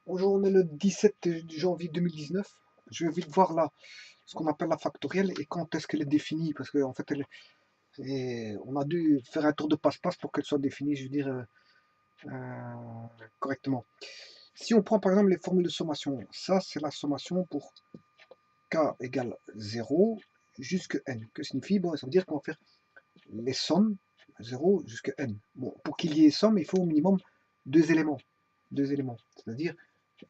Bonjour, on est le 17 janvier 2019. Je vais vite voir là ce qu'on appelle la factorielle et quand est-ce qu'elle est définie, parce qu'en fait, on a dû faire un tour de passe-passe pour qu'elle soit définie, je veux dire, correctement. Si on prend par exemple les formules de sommation, ça c'est la sommation pour k égale 0 jusqu'à n. Que signifie? Bon, ça veut dire qu'on va faire les sommes 0 jusqu'à n. Bon, pour qu'il y ait somme, il faut au minimum deux éléments. Deux éléments, c'est-à-dire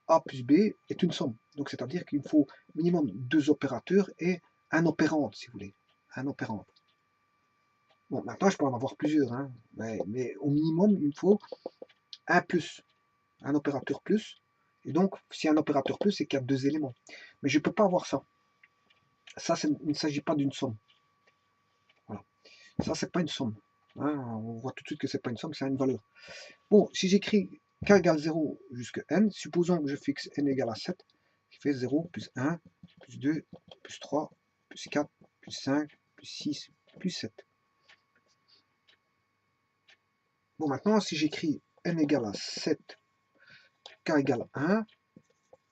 A plus B est une somme. Donc c'est-à-dire qu'il faut minimum deux opérateurs et un opérant, si vous voulez. Un opérant. Bon, maintenant je peux en avoir plusieurs, hein, mais au minimum il me faut un plus, un opérateur plus. Et donc, si un opérateur plus, c'est qu'il y a deux éléments. Mais je ne peux pas avoir ça. Ça, il ne s'agit pas d'une somme. Voilà. Ça, c'est pas une somme. Hein, on voit tout de suite que c'est pas une somme, c'est une valeur. Bon, si j'écris k égale 0 jusqu'à n, supposons que je fixe n égale à 7, qui fait 0 plus 1, plus 2, plus 3, plus 4, plus 5, plus 6, plus 7. Bon, maintenant, si j'écris n égale à 7, k égale 1,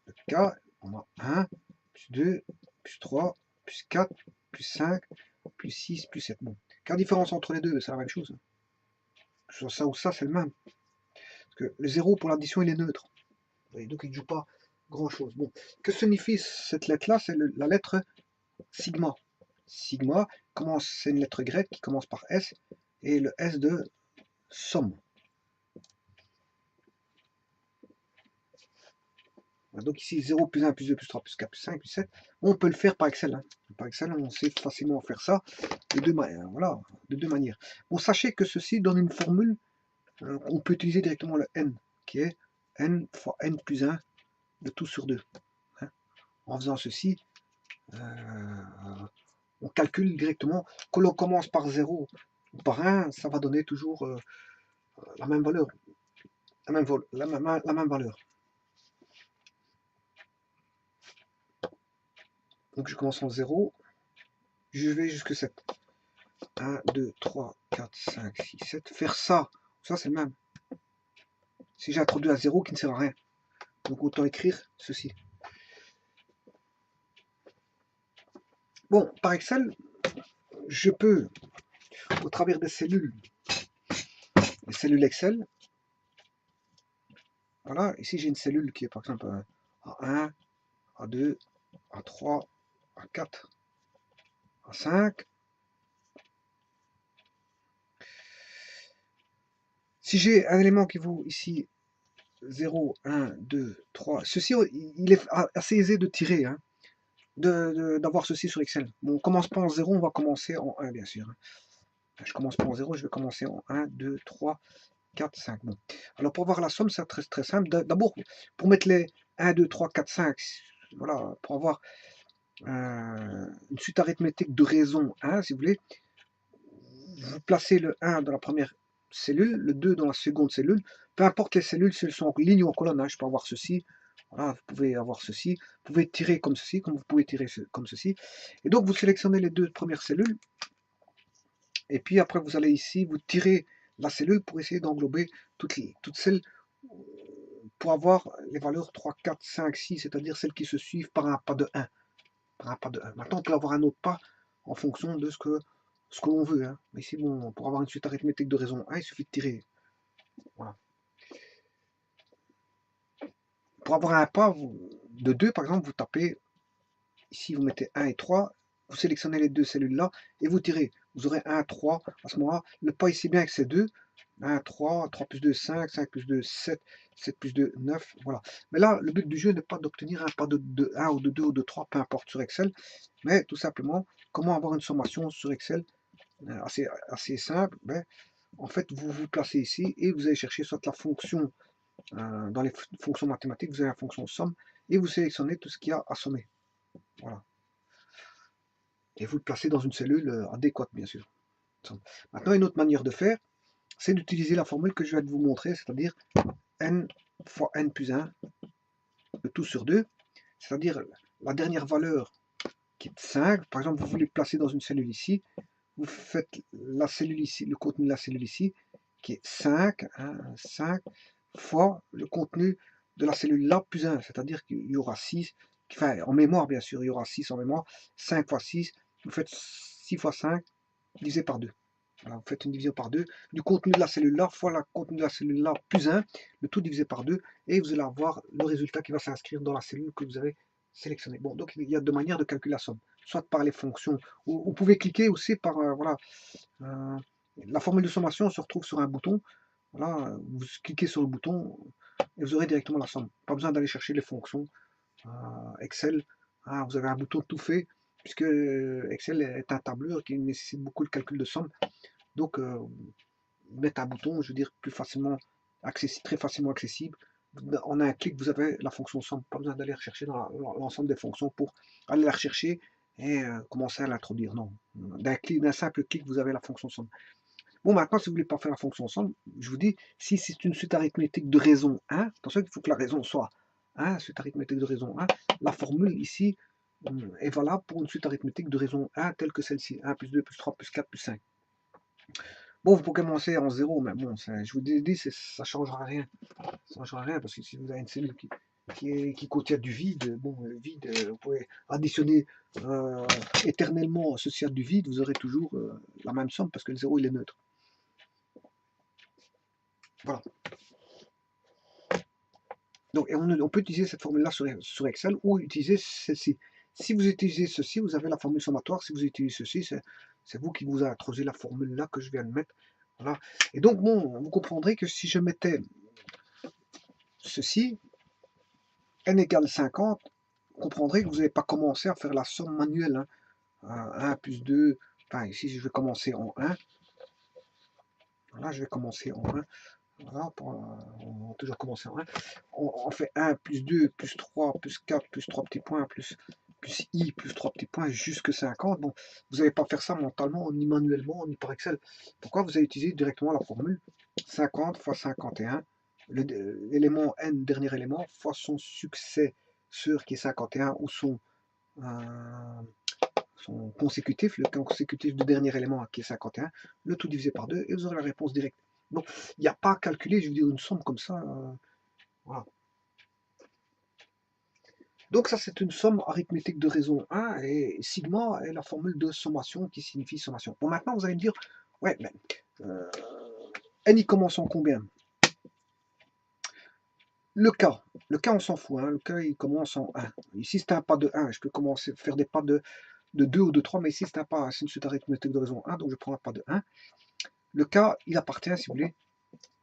le k, on a 1, plus 2, plus 3, plus 4, plus 5, plus 6, plus 7. Bon, quelle différence entre les deux? C'est la même chose. Soit ça ou ça, c'est le même. Parce que le 0 pour l'addition, il est neutre. Et donc, il ne joue pas grand-chose. Bon, que signifie cette lettre-là? C'est la lettre sigma. Sigma, c'est une lettre grecque qui commence par S, et le S de somme. Donc ici, 0 plus 1 plus 2 plus 3 plus 4 plus 5 plus 7. On peut le faire par Excel. Hein. Par Excel, on sait facilement faire ça de deux manières. Voilà, de deux manières. Bon, sachez que ceci donne une formule qu'on peut utiliser directement le n, qui est n fois n plus 1 de tout sur 2. Hein. En faisant ceci, on calcule directement. Que l'on commence par 0 ou par 1, ça va donner toujours la même valeur. La même valeur. Donc je commence en 0, je vais jusqu'à 7. 1, 2, 3, 4, 5, 6, 7. Faire ça, ça c'est le même. Si j'ai introduit à 0 qui ne sert à rien. Donc autant écrire ceci. Bon, par Excel, je peux, au travers des cellules Excel, voilà, ici j'ai une cellule qui est par exemple A1, A2, A3, A4, A5. Si j'ai un élément qui vaut ici 0, 1, 2, 3, ceci, il est assez aisé de tirer, hein, d'avoir ceci sur Excel. Bon, on commence pas en 0, on va commencer en 1, bien sûr. Je commence pas en 0, je vais commencer en 1, 2, 3, 4, 5. Bon. Alors, pour voir la somme, c'est très, très simple. D'abord, pour mettre les 1, 2, 3, 4, 5, voilà, pour avoir une suite arithmétique de raison 1, si vous voulez, vous placez le 1 dans la première cellule, le 2 dans la seconde cellule, peu importe les cellules, si elles sont en ligne ou en colonne, hein, je peux avoir ceci, voilà, vous pouvez avoir ceci, vous pouvez tirer comme ceci, comme vous pouvez tirer comme ceci, et donc vous sélectionnez les deux premières cellules, et puis après vous allez ici, vous tirez la cellule pour essayer d'englober toutes celles, pour avoir les valeurs 3, 4, 5, 6, c'est-à-dire celles qui se suivent par un pas de 1. Par un pas de 1. Maintenant on peut avoir un autre pas en fonction de ce que l'on veut. Hein. Mais ici, bon, pour avoir une suite arithmétique de raison 1, il suffit de tirer. Voilà. Pour avoir un pas de 2, par exemple, vous tapez, ici vous mettez 1 et 3, vous sélectionnez les deux cellules là, et vous tirez. Vous aurez 1, 3, à ce moment-là, le pas ici bien que c'est 2, 1, 3, 3 plus 2, 5, 5 plus 2, 7, 7 plus 2, 9, voilà. Mais là, le but du jeu n'est pas d'obtenir un pas de 1 ou de 2 ou de 3, peu importe sur Excel, mais tout simplement, comment avoir une sommation sur Excel assez simple. Ben, en fait, vous vous placez ici et vous allez chercher soit la fonction, dans les fonctions mathématiques, vous avez la fonction somme, et vous sélectionnez tout ce qu'il y a à sommer. Voilà. Et vous le placez dans une cellule adéquate, bien sûr. Maintenant, une autre manière de faire, c'est d'utiliser la formule que je viens de vous montrer, c'est-à-dire n fois n plus 1, de tout sur 2, c'est-à-dire la dernière valeur qui est 5. Par exemple, vous voulez placer dans une cellule ici, vous faites la cellule ici, le contenu de la cellule ici, qui est 5, hein, 5 fois le contenu de la cellule là plus 1, c'est-à-dire qu'il y aura 6, enfin en mémoire bien sûr, il y aura 6 en mémoire, 5 fois 6, vous faites 6 fois 5 divisé par 2. Voilà, vous faites une division par 2 du contenu de la cellule là fois le contenu de la cellule là plus 1, le tout divisé par 2, et vous allez avoir le résultat qui va s'inscrire dans la cellule que vous avez sélectionnée. Bon, donc il y a deux manières de calculer la somme, soit par les fonctions, ou vous pouvez cliquer aussi par, voilà, la formule de sommation se retrouve sur un bouton. Voilà, vous cliquez sur le bouton et vous aurez directement la somme. Pas besoin d'aller chercher les fonctions. Excel, hein, vous avez un bouton tout fait, puisque Excel est un tableur qui nécessite beaucoup de calcul de somme. Donc, mettre un bouton, je veux dire, plus facilement accessible, très facilement accessible. En un clic, vous avez la fonction somme. Pas besoin d'aller rechercher dans l'ensemble des fonctions pour aller la rechercher et commencer à l'introduire. Non, d'un simple clic, vous avez la fonction somme. Bon, maintenant, si vous ne voulez pas faire la fonction somme, je vous dis, si c'est une suite arithmétique de raison 1, attention qu'il faut que la raison soit 1, suite arithmétique de raison 1, la formule ici est valable pour une suite arithmétique de raison 1 telle que celle-ci, 1 plus 2 plus 3 plus 4 plus 5. Bon, vous pouvez commencer en 0, mais bon, je vous dis, ça ne changera rien. Ça ne changera rien, parce que si vous avez une cellule qui contient du vide, bon, le vide, vous pouvez additionner éternellement ceci à du vide, vous aurez toujours la même somme, parce que le 0, il est neutre. Voilà. Donc, on peut utiliser cette formule-là sur Excel ou utiliser celle-ci. Si vous utilisez ceci, vous avez la formule sommatoire. Si vous utilisez ceci, c'est vous qui vous a introduit la formule-là que je viens de mettre. Voilà. Et donc, bon, vous comprendrez que si je mettais ceci, n égale 50, vous comprendrez que vous n'avez pas commencé à faire la somme manuelle. Hein. 1 plus 2, enfin ici je vais commencer en 1. Voilà, je vais commencer en 1. Voilà, on va toujours commencer en 1. On fait 1 plus 2 plus 3 plus 4 plus 3 petits points plus i plus 3 petits points jusque 50. Bon, vous n'allez pas faire ça mentalement, ni manuellement, ni par Excel. Pourquoi vous allez utiliser directement la formule 50 fois 51, l'élément n, dernier élément, fois son successeur qui est 51, ou son consécutif, le consécutif du dernier élément qui est 51, le tout divisé par 2, et vous aurez la réponse directe. Donc, il n'y a pas à calculer, je veux dire, une somme comme ça. Voilà. Donc ça, c'est une somme arithmétique de raison 1, et sigma est la formule de sommation qui signifie sommation. Bon, maintenant, vous allez me dire, ouais, mais n, il commence en combien? Le cas, on s'en fout, hein, le cas, il commence en 1. Ici, c'est un pas de 1, je peux commencer à faire des pas de 2 ou de 3, mais ici, c'est un pas, c'est une suite arithmétique de raison 1, donc je prends un pas de 1. Le cas, il appartient, si vous voulez,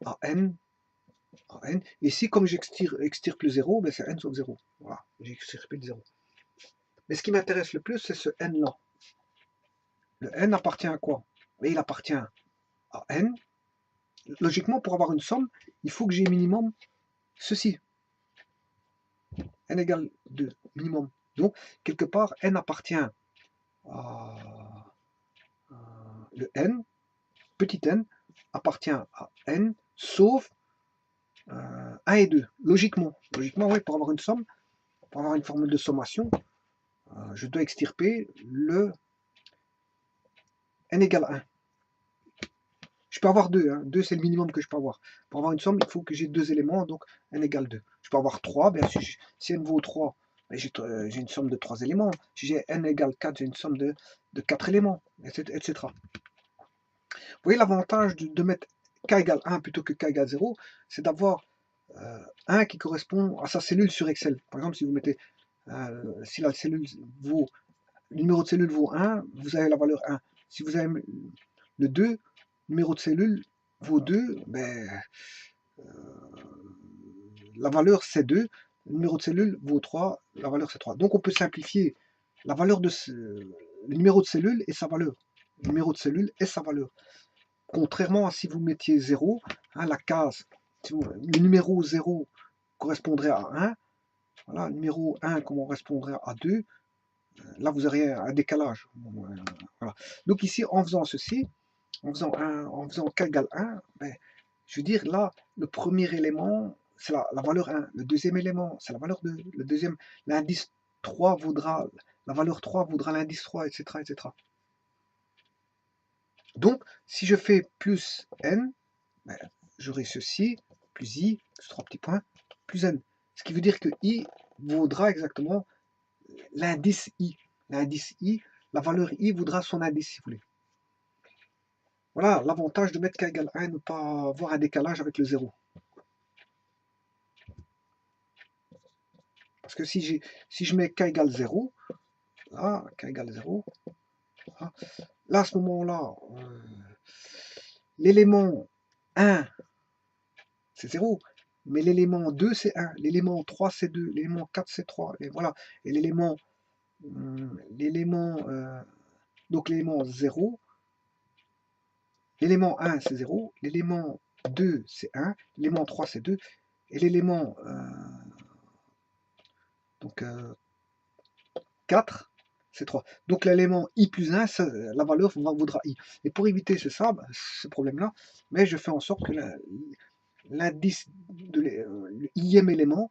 à n. Et ici, comme j'extirpe le 0, ben c'est n sauf 0. Voilà, j'ai extirpé le 0. Mais ce qui m'intéresse le plus, c'est ce n-là. Le n appartient à quoi? Mais il appartient à n. Logiquement, pour avoir une somme, il faut que j'ai minimum ceci. N égale 2, minimum. Donc, quelque part, n appartient à le n, petit n, appartient à n, sauf 1 et 2. Logiquement, oui, pour avoir une somme, pour avoir une formule de sommation, je dois extirper le n égale 1. Je peux avoir 2, hein. 2 c'est le minimum que je peux avoir. Pour avoir une somme, il faut que j'ai 2 éléments, donc n égale 2. Je peux avoir 3, bien sûr, si n vaut 3, ben j'ai une somme de 3 éléments. Si j'ai n égale 4, j'ai une somme de 4 éléments, etc. Vous voyez l'avantage de mettre k égale 1 plutôt que k égale 0, c'est d'avoir 1 qui correspond à sa cellule sur Excel. Par exemple, si vous mettez, si la cellule vaut, le numéro de cellule vaut 1, vous avez la valeur 1. Si vous avez le 2, numéro de cellule vaut 2, ben, la valeur c'est 2, le numéro de cellule vaut 3, la valeur c'est 3. Donc on peut simplifier la valeur de le numéro de cellule et sa valeur. Le numéro de cellule et sa valeur. Contrairement à si vous mettiez 0, hein, la case, le numéro 0 correspondrait à 1, voilà, le numéro 1 correspondrait à 2, là vous aurez un décalage. Voilà. Donc ici, en faisant ceci, en faisant k égale 1, ben, je veux dire, là, le premier élément, c'est la valeur 1. Le deuxième élément, c'est la valeur 2. Le deuxième, l'indice 3 vaudra, la valeur 3 vaudra l'indice 3, etc., etc. Donc, si je fais plus n, ben, j'aurai ceci, plus i, plus 3 petits points, plus n. Ce qui veut dire que I vaudra exactement l'indice I. L'indice I, la valeur I voudra son indice, si vous voulez. Voilà l'avantage de mettre k égale 1 et ne pas avoir un décalage avec le 0. Parce que si je mets k égale 0, là, k égale 0, là, à ce moment-là, l'élément 1, c'est 0, mais l'élément 2, c'est 1, l'élément 3, c'est 2, l'élément 4, c'est 3, et voilà. Et l'élément, donc l'élément 0, l'élément 1, c'est 0, l'élément 2, c'est 1, l'élément 3, c'est 2, et l'élément 4, c'est 3. Donc l'élément i plus 1, la valeur vaudra i. Et pour éviter ce problème-là, mais je fais en sorte que l'indice de l'ième élément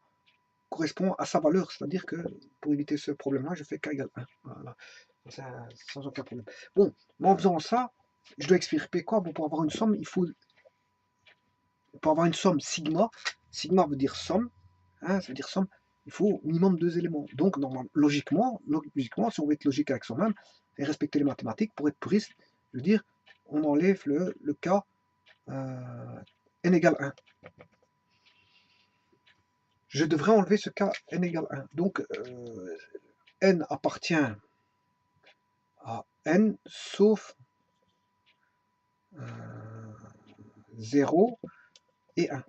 correspond à sa valeur. C'est-à-dire que pour éviter ce problème-là, je fais k égale 1. Voilà. Sans aucun problème. Bon, en faisant ça, je dois expliquer quoi? Bon, pour avoir une somme, pour avoir une somme sigma, sigma veut dire somme, hein, ça veut dire somme, il faut minimum 2 éléments. Donc, logiquement, si on veut être logique avec soi-même et respecter les mathématiques, pour être puriste, je veux dire, on enlève le cas n égale 1. Je devrais enlever ce cas n égale 1. Donc, n appartient à n sauf 0 et 1.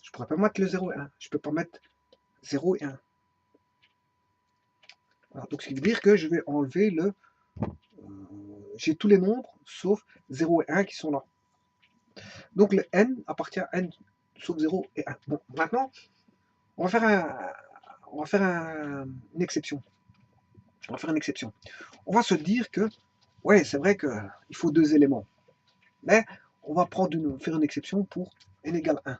Je pourrais pas mettre le 0 et 1. Je peux pas mettre 0 et 1. Voilà, donc ce qui veut dire que je vais enlever j'ai tous les nombres sauf 0 et 1 qui sont là. Donc le n appartient à n sauf 0 et 1. Bon, maintenant, on va faire une exception. On va faire une exception. On va se dire que, ouais, c'est vrai qu'il faut 2 éléments. Mais on va faire une exception pour n égale 1.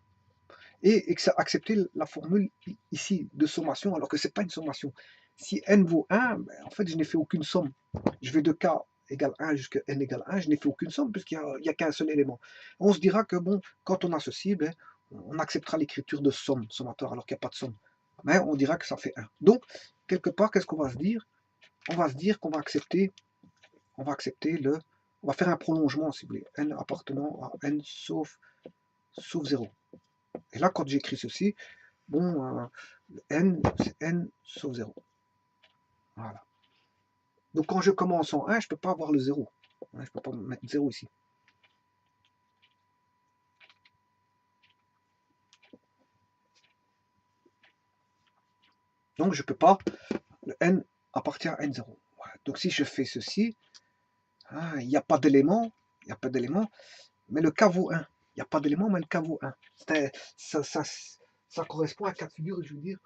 Et accepter la formule ici de sommation, alors que ce n'est pas une sommation. Si n vaut 1, ben, en fait, je n'ai fait aucune somme. Je vais de k égale 1 jusqu'à n égale 1, je n'ai fait aucune somme, puisqu'il n'y a qu'un seul élément. On se dira que, bon, quand on associe, ben, on acceptera l'écriture de somme, sommateur, alors qu'il n'y a pas de somme. Mais on dira que ça fait 1. Donc, quelque part, qu'est-ce qu'on va se dire? On va se dire qu'on va accepter, on va faire un prolongement, si vous voulez, n appartenant à n sauf 0. Et là, quand j'écris ceci, bon, n, c'est n sauf 0. Voilà. Donc quand je commence en 1, je ne peux pas avoir le 0. Je ne peux pas mettre 0 ici. Donc je ne peux pas, le n appartient à n0. Voilà. Donc si je fais ceci, il n'y a pas d'élément, mais le k vaut 1. Il n'y a pas d'élément, mais le k vaut 1. Ça correspond à un cas de figure, je veux dire,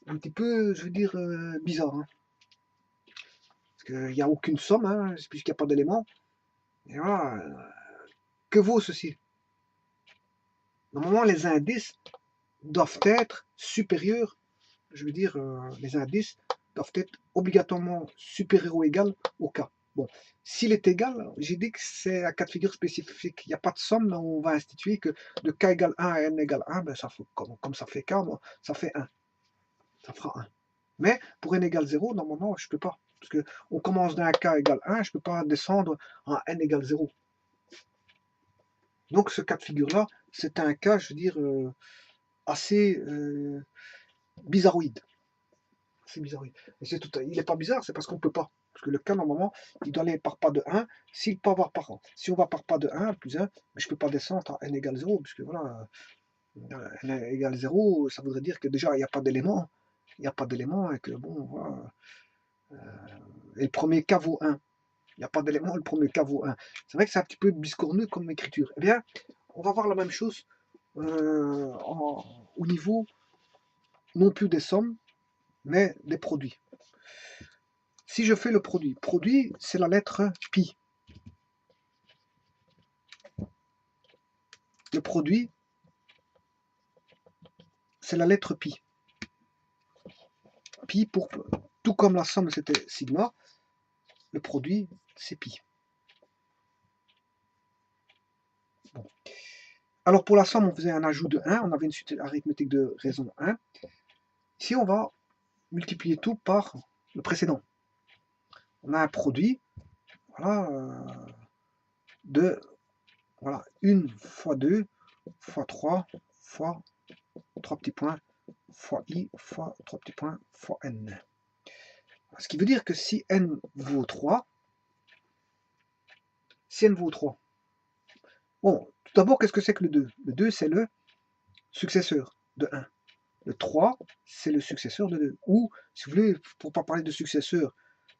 un petit peu, je veux dire, bizarre. Hein. Parce qu'il n'y a aucune somme, hein, puisqu'il n'y a pas d'élément. Et voilà. Que vaut ceci? Normalement, les indices doivent être supérieurs, je veux dire, les indices doivent être obligatoirement supérieurs ou égal au k. Bon, s'il est égal, j'ai dit que c'est un cas de figure spécifique. Il n'y a pas de somme, mais on va instituer que de k égale 1 à n égale 1, ben ça fait, comme ça fait k, ça fait 1. Ça fera 1. Mais pour n égale 0, normalement, je ne peux pas. Parce qu'on commence d'un k égale 1, je ne peux pas descendre à n égale 0. Donc ce cas de figure-là, c'est un cas, je veux dire, assez bizarroïde. C'est bizarroïde. Et il n'est pas bizarre, c'est parce qu'on ne peut pas. Parce que le cas, normalement, il doit aller par pas de 1. Si on va par pas de 1, plus 1, mais je ne peux pas descendre à n égale 0, puisque voilà, n égale 0, ça voudrait dire que déjà, il n'y a pas d'élément. Il n'y a pas d'élément, et que bon, voilà. Et le premier cas vaut 1. Il n'y a pas d'élément, le premier cas vaut 1. C'est vrai que c'est un petit peu biscorneux comme écriture. Eh bien, on va voir la même chose au niveau non plus des sommes, mais des produits. Si je fais le produit, c'est la lettre pi. Le produit, c'est la lettre pi. Pi, tout comme la somme c'était sigma, le produit c'est pi. Bon. Alors pour la somme, on faisait un ajout de 1, on avait une suite arithmétique de raison 1. Ici, on va multiplier tout par le précédent. On a un produit, voilà, de voilà, 1 fois 2 fois 3 fois 3 petits points fois i fois 3 petits points fois n. Ce qui veut dire que si n vaut 3, bon, tout d'abord, qu'est-ce que c'est que le 2? Le 2, c'est le successeur de 1. Le 3, c'est le successeur de 2. Ou, si vous voulez, pour ne pas parler de successeur,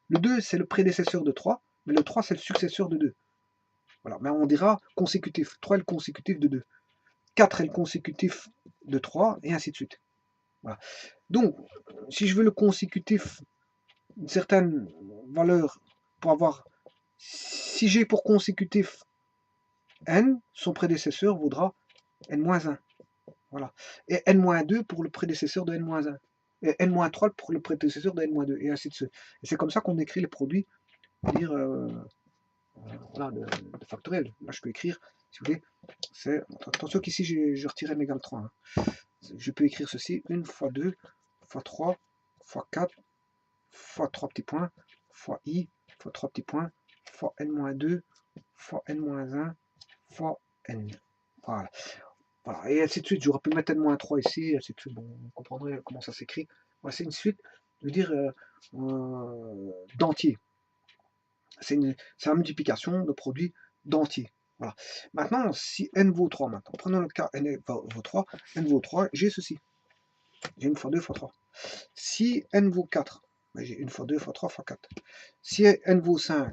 le 2, c'est le prédécesseur de 3, mais le 3, c'est le successeur de 2. Voilà, mais on dira consécutif. 3 est le consécutif de 2. 4 est le consécutif de 3, et ainsi de suite. Voilà. Donc, si je veux le consécutif d'une certaine valeur pour avoir, si j'ai pour consécutif n, son prédécesseur vaudra n-1. Voilà. Et n-2 pour le prédécesseur de n-1. Et n-3 pour le prédécesseur de n-2, et ainsi de suite. Et c'est comme ça qu'on écrit les produits, dire, voilà, de factoriel. Là, je peux écrire, si vous voulez, c'est, attention qu'ici, j'ai retiré n égale 3. Hein. Je peux écrire ceci, 1 fois 2 fois 3 fois 4 fois 3 petits points fois i fois 3 petits points fois n-2 fois n-1 fois n. Voilà. Voilà. Et ainsi de suite. J'aurais pu mettre n-3 ici, ainsi de suite. Bon, vous comprendrez comment ça s'écrit. Voilà, c'est une suite, je veux dire, d'entiers. C'est la multiplication de produits d'entiers. Voilà. Maintenant, si n vaut 3, maintenant, prenons notre cas, n vaut 3, j'ai ceci. J'ai 1 fois 2 fois 3. Si n vaut 4, ben j'ai 1 fois 2 fois 3 fois 4. Si n vaut 5,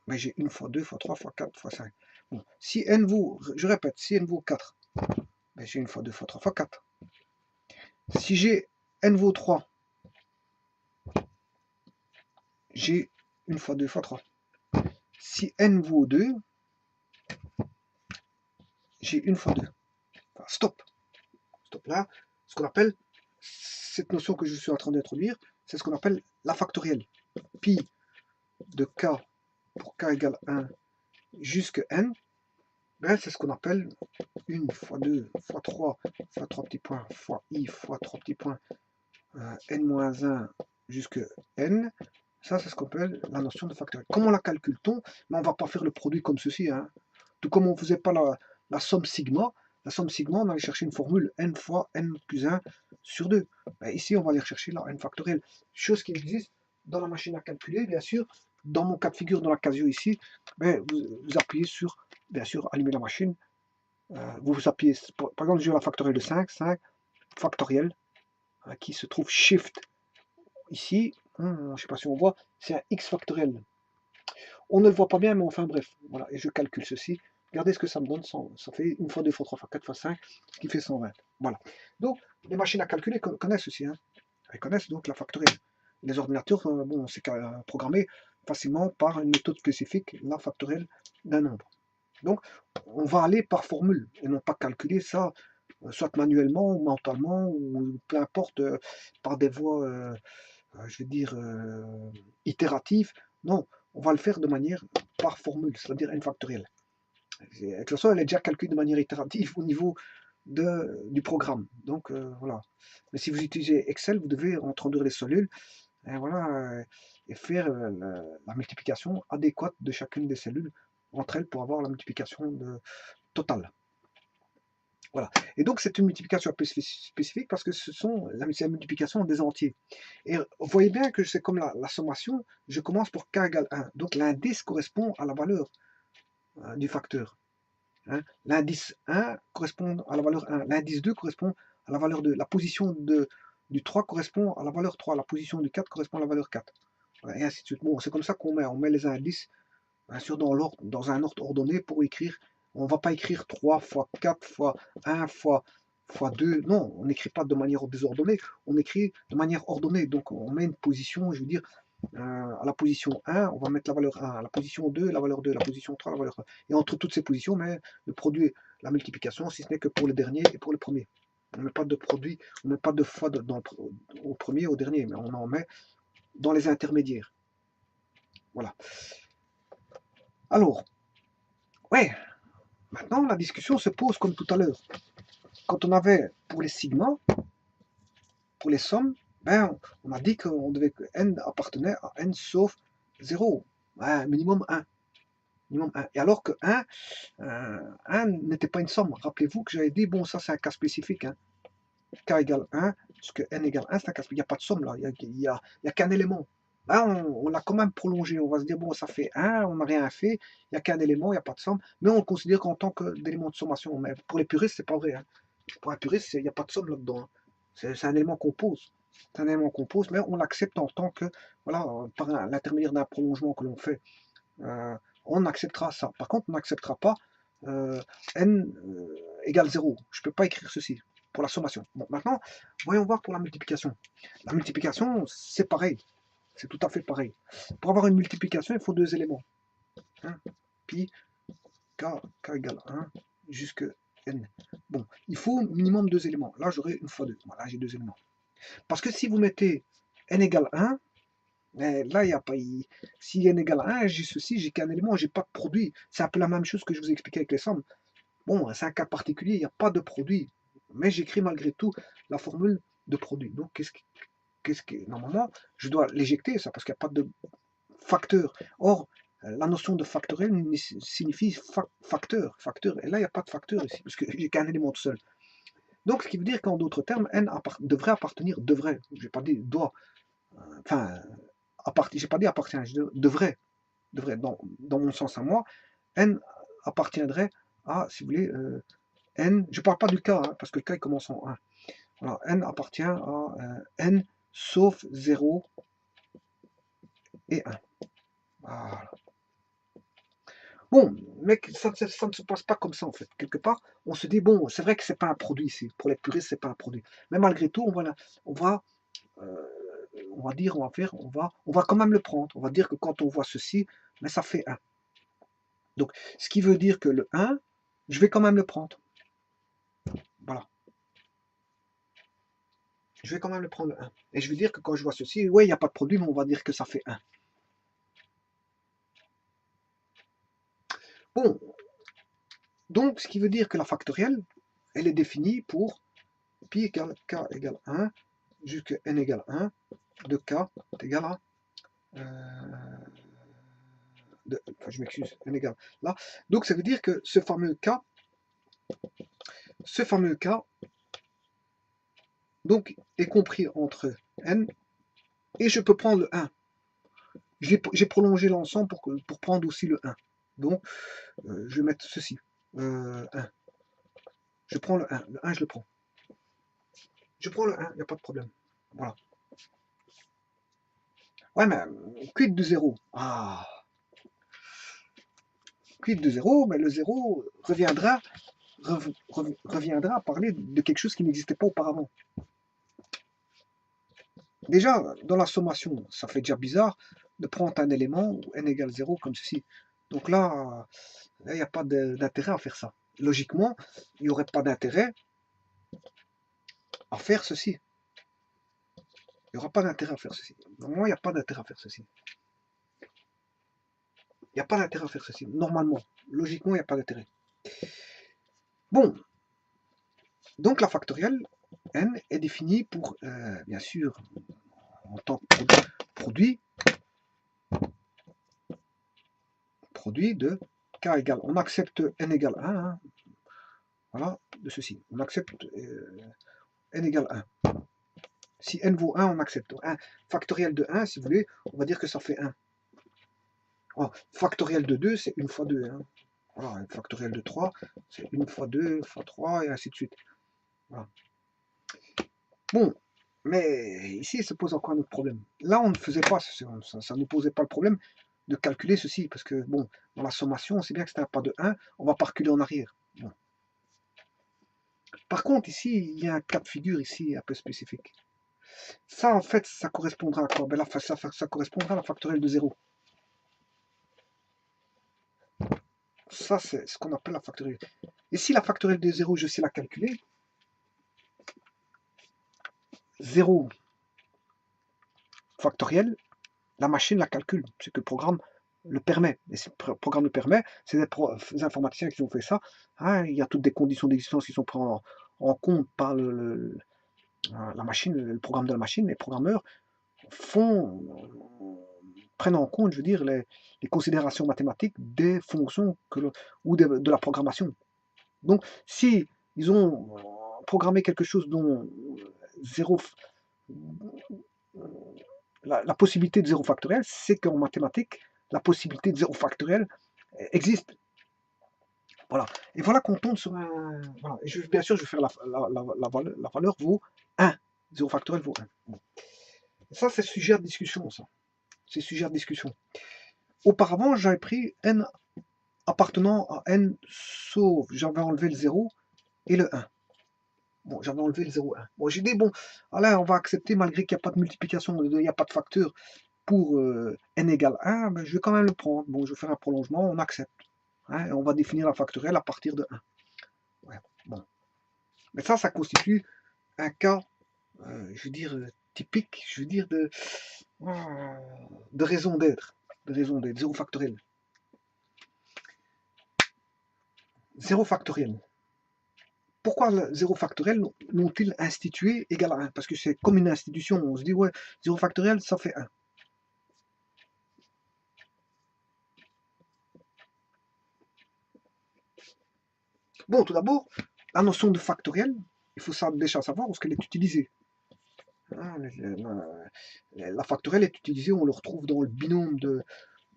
ben j'ai 1 fois 2 fois 3 fois 4 fois 5. Bon. Si n vaut, je répète, si n vaut 4, ben j'ai 1 fois 2 fois 3 fois 4. Si j'ai n vaut 3, j'ai 1 fois 2 fois 3. Si n vaut 2, j'ai 1 fois 2. Enfin, stop. Stop là. Ce qu'on appelle, cette notion que je suis en train d'introduire, c'est ce qu'on appelle la factorielle. Pi de k pour k égale 1 jusqu'à n, ben c'est ce qu'on appelle 1 fois 2 fois 3 fois 3 petits points fois i fois 3 petits points n-1 jusqu'à n. Ça, c'est ce qu'on appelle la notion de factorielle. Comment la calcule-t-on? Mais on ne va pas faire le produit comme ceci. Hein. Tout comme on ne faisait pas la somme sigma. La somme sigma, on allait chercher une formule n fois n plus 1 sur 2. Ben, ici, on va aller rechercher la n factorielle. Chose qui existe dans la machine à calculer, bien sûr. Dans mon cas de figure, dans la Casio ici, ben, vous appuyez sur, bien sûr, allumer la machine. Vous appuyez, par exemple, j'ai la factorielle de 5 factorielle, hein, qui se trouve shift ici. Je ne sais pas si on voit, c'est un x factoriel. On ne le voit pas bien, mais enfin bref. Voilà, et je calcule ceci. Regardez ce que ça me donne. Ça fait 1 fois 2 fois 3 fois 4 fois 5, ce qui fait 120. Voilà. Donc, les machines à calculer connaissent ceci. Hein. Elles connaissent donc la factorielle. Les ordinateurs, bon, c'est programmé facilement par une méthode spécifique, la factorielle d'un nombre. Donc, on va aller par formule et non pas calculer ça, soit manuellement ou mentalement, ou peu importe, par des voies, je veux dire, itératives. Non, on va le faire de manière par formule, c'est-à-dire n factorielle. De toute façon, elle est déjà calculée de manière itérative au niveau du programme. Donc, voilà. Mais si vous utilisez Excel, vous devez introduire les cellules et, voilà, et faire la multiplication adéquate de chacune des cellules entre elles pour avoir la multiplication totale. Voilà. Et donc c'est une multiplication un peu spécifique parce que c'est la multiplication des entiers. Et vous voyez bien que c'est comme la sommation, je commence pour k égale 1. Donc l'indice correspond à la valeur du facteur. Hein. L'indice 1 correspond à la valeur 1. L'indice 2 correspond à la valeur 2. La position du 3 correspond à la valeur 3. La position du 4 correspond à la valeur 4. Voilà, et ainsi de suite. Bon, c'est comme ça qu'on met les indices, bien sûr, dans un ordre ordonné pour écrire. On ne va pas écrire 3 fois 4 fois 1 fois 2. Non, on n'écrit pas de manière désordonnée. On écrit de manière ordonnée. Donc, on met une position, je veux dire, à la position 1, on va mettre la valeur 1, à la position 2, la valeur 2, la position 3, la valeur 3. Et entre toutes ces positions, on met le produit, la multiplication, si ce n'est que pour le dernier et pour le premier. On ne met pas de produit, on ne met pas de fois au premier, au dernier, mais on en met dans les intermédiaires. Voilà. Alors, ouais, Maintenant, la discussion se pose comme tout à l'heure. Quand on avait pour les sigma, pour les sommes, ben, on a dit qu'on devait que n appartenait à n sauf 0. Ouais, minimum 1. Minimum 1. Et alors que 1 n'était pas une somme. Rappelez-vous que j'avais dit, bon, ça c'est un cas spécifique. Hein. K égale 1, parce que n égale 1, c'est un cas spécifique. Il n'y a pas de somme là, il y a qu'un élément. Là, on l'a quand même prolongé. On va se dire, bon, ça fait 1, on n'a rien fait, il n'y a qu'un élément, il n'y a pas de somme, mais on le considère qu'en tant d'élément de sommation. Mais pour les puristes, c'est pas vrai. Hein. Pour un puriste, il n'y a pas de somme là-dedans. Hein. C'est un élément qu'on pose. C'est un élément qu'on pose, mais on l'accepte en tant que, voilà, par l'intermédiaire d'un prolongement que l'on fait. On acceptera ça. Par contre, on n'acceptera pas n égale 0. Je ne peux pas écrire ceci pour la sommation. Bon, maintenant, voyons voir pour la multiplication. La multiplication, c'est pareil. C'est tout à fait pareil. Pour avoir une multiplication, il faut deux éléments. Hein, pi, k égale 1 jusque n. Bon, il faut minimum deux éléments. Là, j'aurai une fois deux. Voilà, j'ai deux éléments. Parce que si vous mettez n égale 1, là, il n'y a pas. Si n égale 1, j'ai ceci, j'ai qu'un élément, j'ai pas de produit. C'est un peu la même chose que je vous ai expliqué avec les sommes. Bon, c'est un cas particulier, il n'y a pas de produit. Mais j'écris malgré tout la formule de produit. Donc, normalement, je dois l'éjecter, ça, parce qu'il n'y a pas de facteur. Or, la notion de factoriel signifie facteur. Et là, il n'y a pas de facteur ici, parce que j'ai qu'un élément tout seul. Donc, ce qui veut dire qu'en d'autres termes, n devrait appartenir, je n'ai pas dit doit, enfin, j'ai pas dit appartient, je devrais, dans mon sens à moi, n appartiendrait à, si vous voulez, n, je ne parle pas du cas, hein, parce que le cas il commence en 1. Alors, n appartient à n sauf 0 et 1. Voilà. Bon, mais ça ne se passe pas comme ça en fait. Quelque part, on se dit, bon, c'est vrai que c'est pas un produit ici. Pour les puristes, c'est pas un produit. Mais malgré tout, on va dire, on va quand même le prendre. On va dire que quand on voit ceci, mais ça fait 1. Donc, ce qui veut dire que le 1, je vais quand même le prendre. Voilà. Je vais quand même le prendre le 1. Et je vais dire que quand je vois ceci, oui, il n'y a pas de produit, mais on va dire que ça fait 1. Bon, donc ce qui veut dire que la factorielle, elle est définie pour pi égale k égale 1 jusqu'à n égale 1 de k est égal à je m'excuse, n égale là. Donc ça veut dire que ce fameux k donc est compris entre n et je peux prendre le 1. J'ai prolongé l'ensemble pour prendre aussi le 1. Donc je vais mettre ceci. 1. Je prends le 1. Le 1, je le prends. Je prends le 1, il n'y a pas de problème. Voilà. Ouais, mais quid de 0? Ah. Quid de 0? Mais le 0 reviendra à parler de quelque chose qui n'existait pas auparavant. Déjà, dans la sommation, ça fait déjà bizarre de prendre un élément où n égale 0 comme ceci. Donc là, il n'y a pas d'intérêt à faire ça. Logiquement, il n'y aurait pas d'intérêt à faire ceci. Il n'y aura pas d'intérêt à faire ceci. Normalement, il n'y a pas d'intérêt à faire ceci. Il n'y a pas d'intérêt à faire ceci. Normalement, logiquement, il n'y a pas d'intérêt. Bon, donc la factorielle n est définie pour, bien sûr, en tant que produit de k égale, on accepte n égale 1, hein, voilà, de ceci. On accepte n égale 1. Si n vaut 1, on accepte. 1 factoriel de 1, si vous voulez, on va dire que ça fait 1. Oh, factoriel de 2, c'est 1 fois 2. Hein. Voilà, un factoriel de 3, c'est 1 fois 2, fois 3, et ainsi de suite. Voilà. Bon, mais ici, il se pose encore un autre problème. Là, on ne faisait pas, ça ne nous posait pas le problème de calculer ceci, parce que, bon, dans la sommation, on sait bien que c'est un pas de 1, on va pas reculer en arrière. Bon. Par contre, ici, il y a un cas de figure ici un peu spécifique. Ça, en fait, ça correspondra à quoi? Ben là, ça correspondra à la factorielle de 0. Ça, c'est ce qu'on appelle la factorielle. Et si la factorielle de 0, je sais la calculer, 0 factoriel, la machine la calcule. C'est que le programme le permet. Et si le programme le permet, c'est des informaticiens qui ont fait ça. Hein, il y a toutes des conditions d'existence qui sont prises en compte par la machine, le programme de la machine. Les programmeurs font, prennent en compte, je veux dire, les considérations mathématiques des fonctions ou de la programmation. Donc, si ils ont programmé quelque chose dont zéro, la possibilité de zéro factoriel, c'est qu'en mathématiques, la possibilité de zéro factoriel existe. Voilà. Et voilà qu'on tombe sur un. Voilà. Et bien sûr, je vais faire la valeur vaut 1. 0 factoriel vaut 1. Bon. Ça, c'est sujet de discussion, ça. C'est sujet de discussion. Auparavant, j'avais pris n appartenant à n sauf, j'avais enlevé le 0 et le 1. Bon, j'avais enlevé le 0, 1. Bon, j'ai dit, bon, là, on va accepter, malgré qu'il n'y a pas de multiplication, il n'y a pas de facteur pour n égale 1, ben, je vais quand même le prendre. Bon, je vais faire un prolongement, on accepte. Hein, et on va définir la factorielle à partir de 1. Ouais, bon. Mais ça constitue un cas, je veux dire, typique, je veux dire, de raison d'être. De raison d'être, 0 factoriel. 0 factoriel. Pourquoi le 0 factoriel l'ont-ils institué égal à 1? Parce que c'est comme une institution, on se dit, ouais, 0 factoriel, ça fait 1. Bon, tout d'abord, la notion de factoriel, il faut déjà savoir où est-ce qu'elle est utilisée. Hein, la factorielle est utilisée, on le retrouve dans le binôme de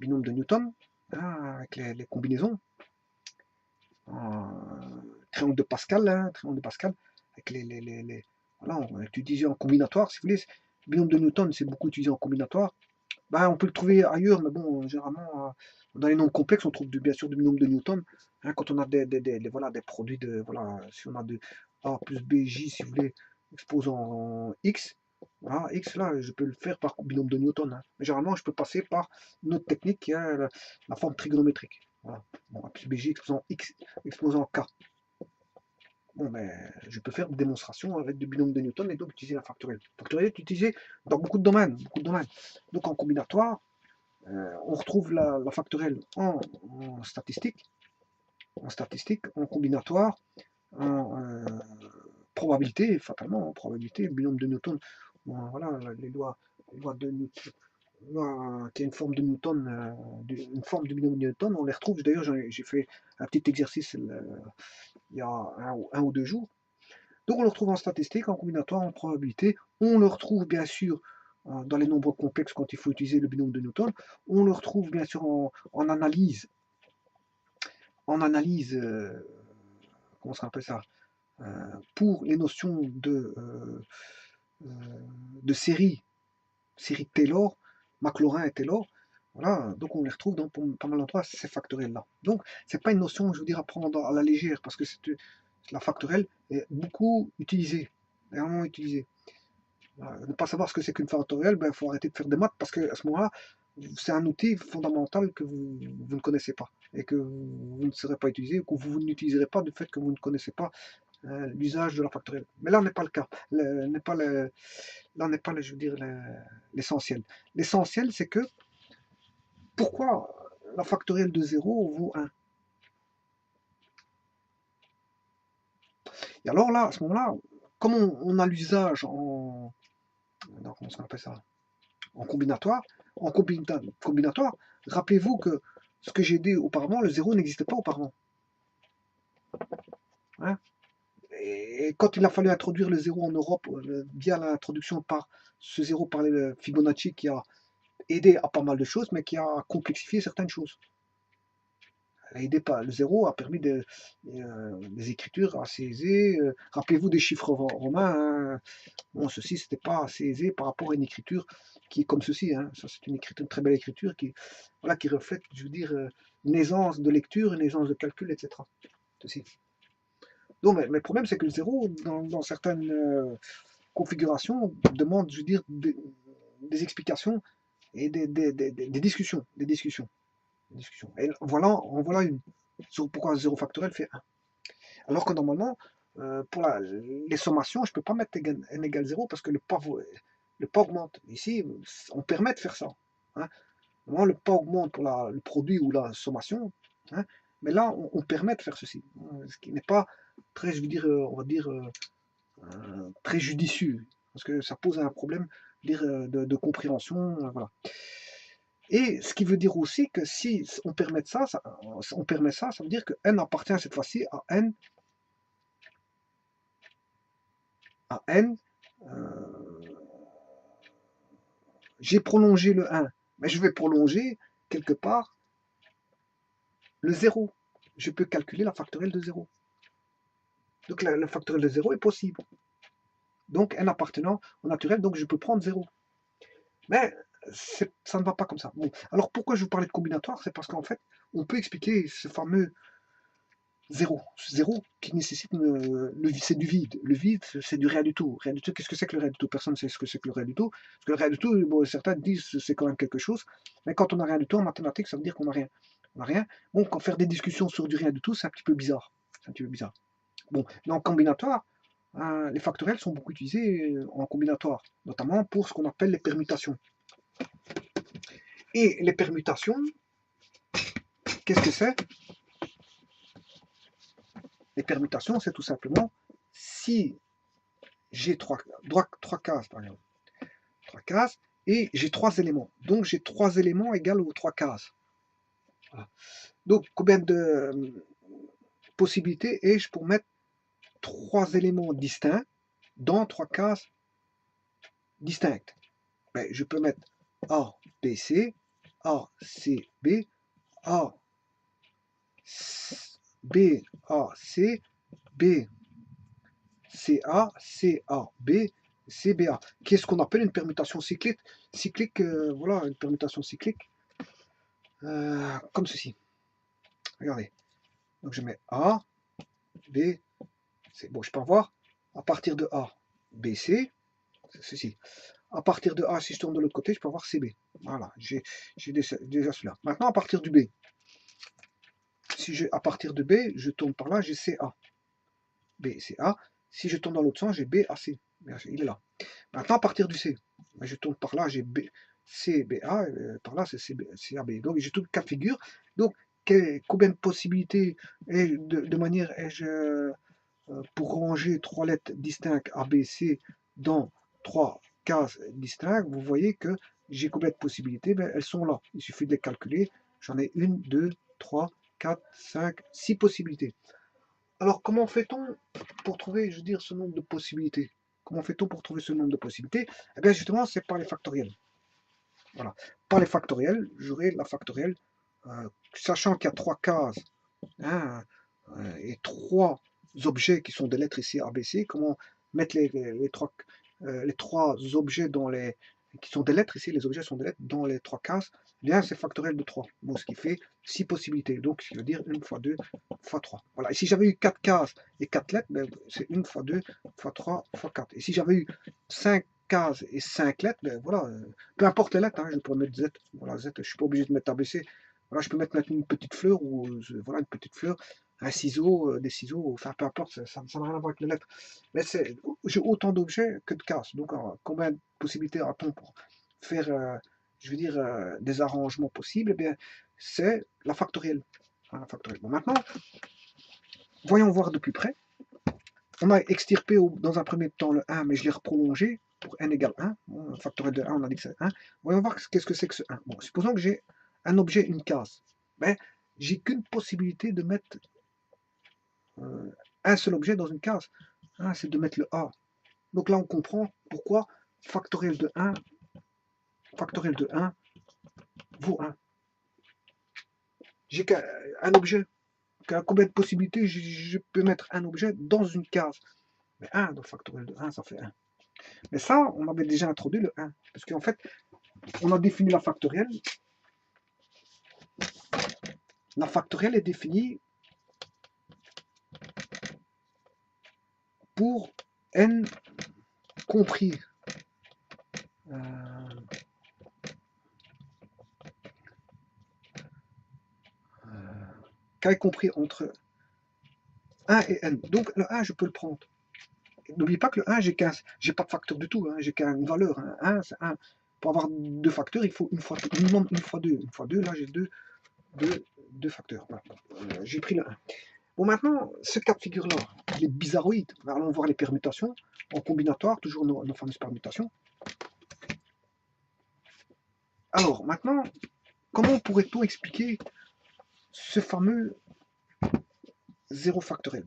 Newton, hein, avec les combinaisons. Triangle de Pascal, hein, triangle de Pascal, avec voilà, on est utilisé en combinatoire, si vous voulez. Le binôme de Newton, c'est beaucoup utilisé en combinatoire. Ben, on peut le trouver ailleurs, mais bon, généralement, dans les nombres complexes, on trouve bien sûr du binôme de Newton. Hein, quand on a voilà, des produits de, voilà, si on a de A plus BJ, si vous voulez, exposant X, voilà, X, là, je peux le faire par binôme de Newton. Hein. Mais généralement, je peux passer par une autre technique qui est la forme trigonométrique. Voilà. Bon, A plus BJ exposant X, exposant K. Bon, ben, je peux faire des démonstrations avec du binôme de Newton et donc utiliser la factorielle. La factorielle est utilisée dans beaucoup de domaines. Beaucoup de domaines. Donc en combinatoire, on retrouve la factorielle en statistique, en combinatoire, en probabilité, fatalement, en probabilité, le binôme de Newton. Bon, voilà, les lois de Newton. Qui est une forme de Newton, une forme de binôme de Newton, on les retrouve. D'ailleurs, j'ai fait un petit exercice il y a un ou deux jours. Donc on le retrouve en statistique, en combinatoire, en probabilité. On le retrouve bien sûr dans les nombres complexes quand il faut utiliser le binôme de Newton. On le retrouve bien sûr en analyse. En analyse, comment ça s'appelle ça, pour les notions de série Taylor, Maclaurin et Taylor. Voilà, donc on les retrouve dans pas mal d'endroits, ces factoriels-là. Donc, c'est pas une notion, je veux dire, à prendre à la légère, parce que la factorielle est beaucoup utilisée, vraiment utilisée. Ne pas savoir ce que c'est qu'une factorielle, il faut arrêter de faire des maths, parce qu'à ce moment-là, c'est un outil fondamental que vous ne connaissez pas, et que vous ne saurez pas utiliser, ou que vous n'utiliserez pas du fait que vous ne connaissez pas l'usage de la factorielle. Mais là, n'est pas le cas. Là n'est pas, je veux dire, l'essentiel. L'essentiel, c'est que pourquoi la factorielle de 0 vaut 1? Et alors là, à ce moment-là, comme on a l'usage comment on appelle ça, en combinatoire, combinatoire, rappelez-vous que ce que j'ai dit auparavant, le 0 n'existait pas auparavant. Hein, et quand il a fallu introduire le 0 en Europe, via l'introduction par ce 0 par le Fibonacci qui a aidé à pas mal de choses, mais qui a complexifié certaines choses. Aidé par le 0 a permis des écritures assez aisées. Rappelez-vous des chiffres romains. Hein. Bon, ceci, c'était pas assez aisé par rapport à une écriture qui est comme ceci. Hein. Ça, c'est une très belle écriture qui, voilà, qui reflète, je veux dire, une aisance de lecture, une aisance de calcul, etc. Ceci. Donc, mais le problème, c'est que le 0, dans certaines configurations, demande, je veux dire, des explications et des discussions. Des discussions. Et en voilà une. Sur pourquoi 0 factoriel fait 1. Alors que normalement, pour les sommations, je ne peux pas mettre n égale 0 parce que le pas augmente. Ici, on permet de faire ça. Hein. Normalement, le pas augmente pour le produit ou la sommation, hein, mais là, on permet de faire ceci, ce qui n'est pas très, je veux dire, on va dire, très judicieux, parce que ça pose un problème de compréhension, voilà. Et ce qui veut dire aussi que si on permet ça, ça veut dire que n appartient cette fois-ci à n. J'ai prolongé le 1, mais je vais prolonger quelque part le 0. Je peux calculer la factorielle de 0. Donc le factoriel de 0 est possible. Donc n appartenant au naturel, donc je peux prendre 0. Mais ça ne va pas comme ça. Bon, alors pourquoi je vous parlais de combinatoire? C'est parce qu'en fait, on peut expliquer ce fameux 0. 0 qui nécessite c'est du vide. Le vide, c'est du rien du tout. Rien du tout. Qu'est-ce que c'est que le rien du tout? Personne ne sait ce que c'est que le rien du tout. Parce que le rien du tout, bon, certains disent que c'est quand même quelque chose. Mais quand on n'a rien du tout en mathématiques, ça veut dire qu'on n'a rien. On n'a rien. Bon, quand faire des discussions sur du rien du tout, c'est un petit peu bizarre. C'est un petit peu bizarre. Bon, mais en combinatoire, les factoriels sont beaucoup utilisés en combinatoire, notamment pour ce qu'on appelle les permutations. Et les permutations, qu'est-ce que c'est? Les permutations, c'est tout simplement si j'ai trois cases, par exemple, 3 cases, et j'ai 3 éléments. Donc j'ai 3 éléments égales aux 3 cases. Voilà. Donc combien de possibilités ai-je pour mettre 3 éléments distincts dans 3 cases distinctes? Ben, je peux mettre A, B, C, A, C, B, A, B, A, C, B, C, A, C, A, B, C, B, A. Qu'est-ce qu'on appelle une permutation cyclique? Voilà, une permutation cyclique, comme ceci. Regardez. Donc je mets A, B, C. Bon, je peux avoir à partir de A, B, C, c'est ceci. À partir de A, si je tourne de l'autre côté, je peux avoir CB. Voilà, j'ai déjà celui-là. Maintenant, à partir du B, à partir de B, je tourne par là, j'ai CA. B, CA. Si je tourne dans l'autre sens, j'ai B, AC. Il est là. Maintenant, à partir du C, je tourne par là, j'ai B, C, B, A. Par là, c'est C, A, B. Donc, j'ai toutes 4 figures. Donc, combien de possibilités de manière ai-je pour ranger 3 lettres distinctes A, B, C dans 3 cases distinctes? Vous voyez que j'ai combien de possibilités? Ben, elles sont là. Il suffit de les calculer. J'en ai 1, 2, 3, 4, 5, 6 possibilités. Alors, comment fait-on pour trouver, je veux dire, ce nombre de possibilités? Comment fait-on pour trouver ce nombre de possibilités? Eh bien, justement, c'est par les factoriels. Voilà. Par les factoriels, j'aurai la factorielle, sachant qu'il y a 3 cases, hein, et 3 objets qui sont des lettres ici ABC, comment mettre les 3 objets qui sont des lettres ici, les objets sont des lettres dans les 3 cases, eh bien c'est factoriel de 3. Bon, ce qui fait 6 possibilités. Donc, ce qui veut dire 1 fois 2 fois 3. Voilà. Et si j'avais eu 4 cases et 4 lettres, ben, c'est 1 fois 2 fois 3 fois 4. Et si j'avais eu 5 cases et 5 lettres, ben voilà, peu importe les lettres, hein, je pourrais mettre Z. Voilà, Z, je ne suis pas obligé de mettre ABC. Voilà, je peux mettre une petite fleur ou voilà, une petite fleur, un ciseau, des ciseaux, enfin peu importe, ça n'a rien à voir avec les lettres. Mais j'ai autant d'objets que de cases. Donc combien de possibilités a-t-on pour faire, je veux dire, des arrangements possibles? Eh bien, c'est la factorielle. Hein, la factorielle. Bon, maintenant, voyons voir de plus près. On a extirpé dans un premier temps le 1, mais je l'ai reprolongé pour n égale 1. Bon, factoriel de 1, on a dit que c'est 1. Voyons voir qu'est-ce que c'est que ce 1. Bon, supposons que j'ai un objet, une case. Ben, j'ai qu'une possibilité de mettre un seul objet dans une case. Hein, c'est de mettre le A. Donc là, on comprend pourquoi factoriel de 1 vaut 1. J'ai qu'un objet. Combien de possibilités je peux mettre un objet dans une case? Mais 1, donc factoriel de 1, ça fait 1. Mais ça, on avait déjà introduit le 1. Parce qu'en fait, on a défini la factorielle. La factorielle est définie pour n compris k est compris entre 1 et n. Donc le 1, je peux le prendre. N'oubliez pas que le 1, j'ai pas de facteur du tout, hein, j'ai qu'une valeur. Hein. 1, c'est 1. Pour avoir deux facteurs, il faut minimum une fois deux. Une fois deux, là j'ai deux facteurs. Voilà. J'ai pris le 1. Bon, maintenant, ce cas de figure-là, il est bizarroïde. Allons voir les permutations en combinatoire, toujours nos fameuses permutations. Alors, maintenant, comment pourrait-on expliquer ce fameux 0 factoriel?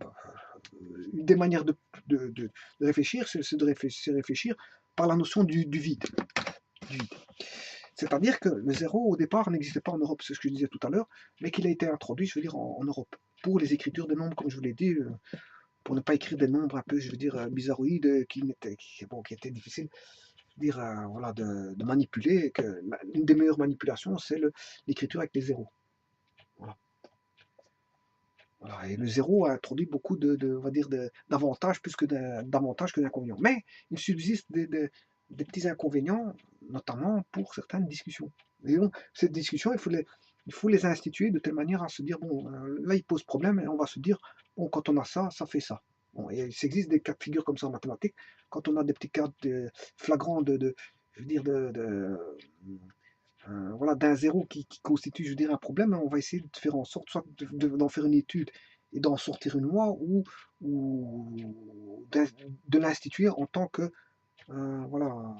Une des manières de réfléchir, c'est de réfléchir par la notion du vide. C'est-à-dire que le 0 au départ n'existait pas en Europe, c'est ce que je disais tout à l'heure, mais qu'il a été introduit, je veux dire, en Europe, pour les écritures de nombres, comme je vous l'ai dit, pour ne pas écrire des nombres un peu, je veux dire, bizarroïdes, qui étaient difficiles dire, voilà, de manipuler, et que l'une des meilleures manipulations, c'est l'écriture avec les zéros. Voilà. Voilà. Et le zéro a introduit beaucoup on va dire, d'avantages plus que d'avantages que d'inconvénients. Mais il subsiste des petits inconvénients, notamment pour certaines discussions. Et donc, cette discussion, il faut les instituer de telle manière à se dire, bon, là, il pose problème, et on va se dire, bon, quand on a ça, ça fait ça. Bon, et il existe des cas de figure comme ça en mathématiques, quand on a des petits cas flagrants je veux dire, voilà, d'un zéro qui constitue, je veux dire, un problème, on va essayer de faire en sorte soit d'en faire une étude et d'en sortir une loi, ou de l'instituer en tant que, voilà,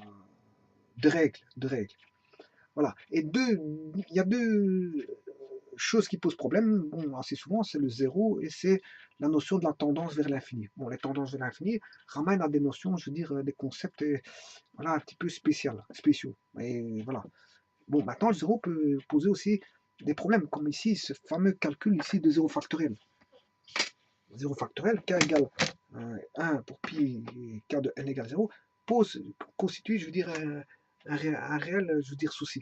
de règles. Voilà. Et il y a deux choses qui posent problème, bon, assez souvent, c'est le zéro et c'est la notion de la tendance vers l'infini. Bon, les tendances vers l'infini ramènent à des notions, je veux dire, des concepts, voilà, un petit peu spéciaux. Et voilà. Bon, maintenant, le zéro peut poser aussi des problèmes, comme ici, ce fameux calcul ici de 0 factoriel. 0 factoriel, k égale 1 pour pi, et k de n égale 0, constitue, je veux dire, un réel, je veux dire, souci.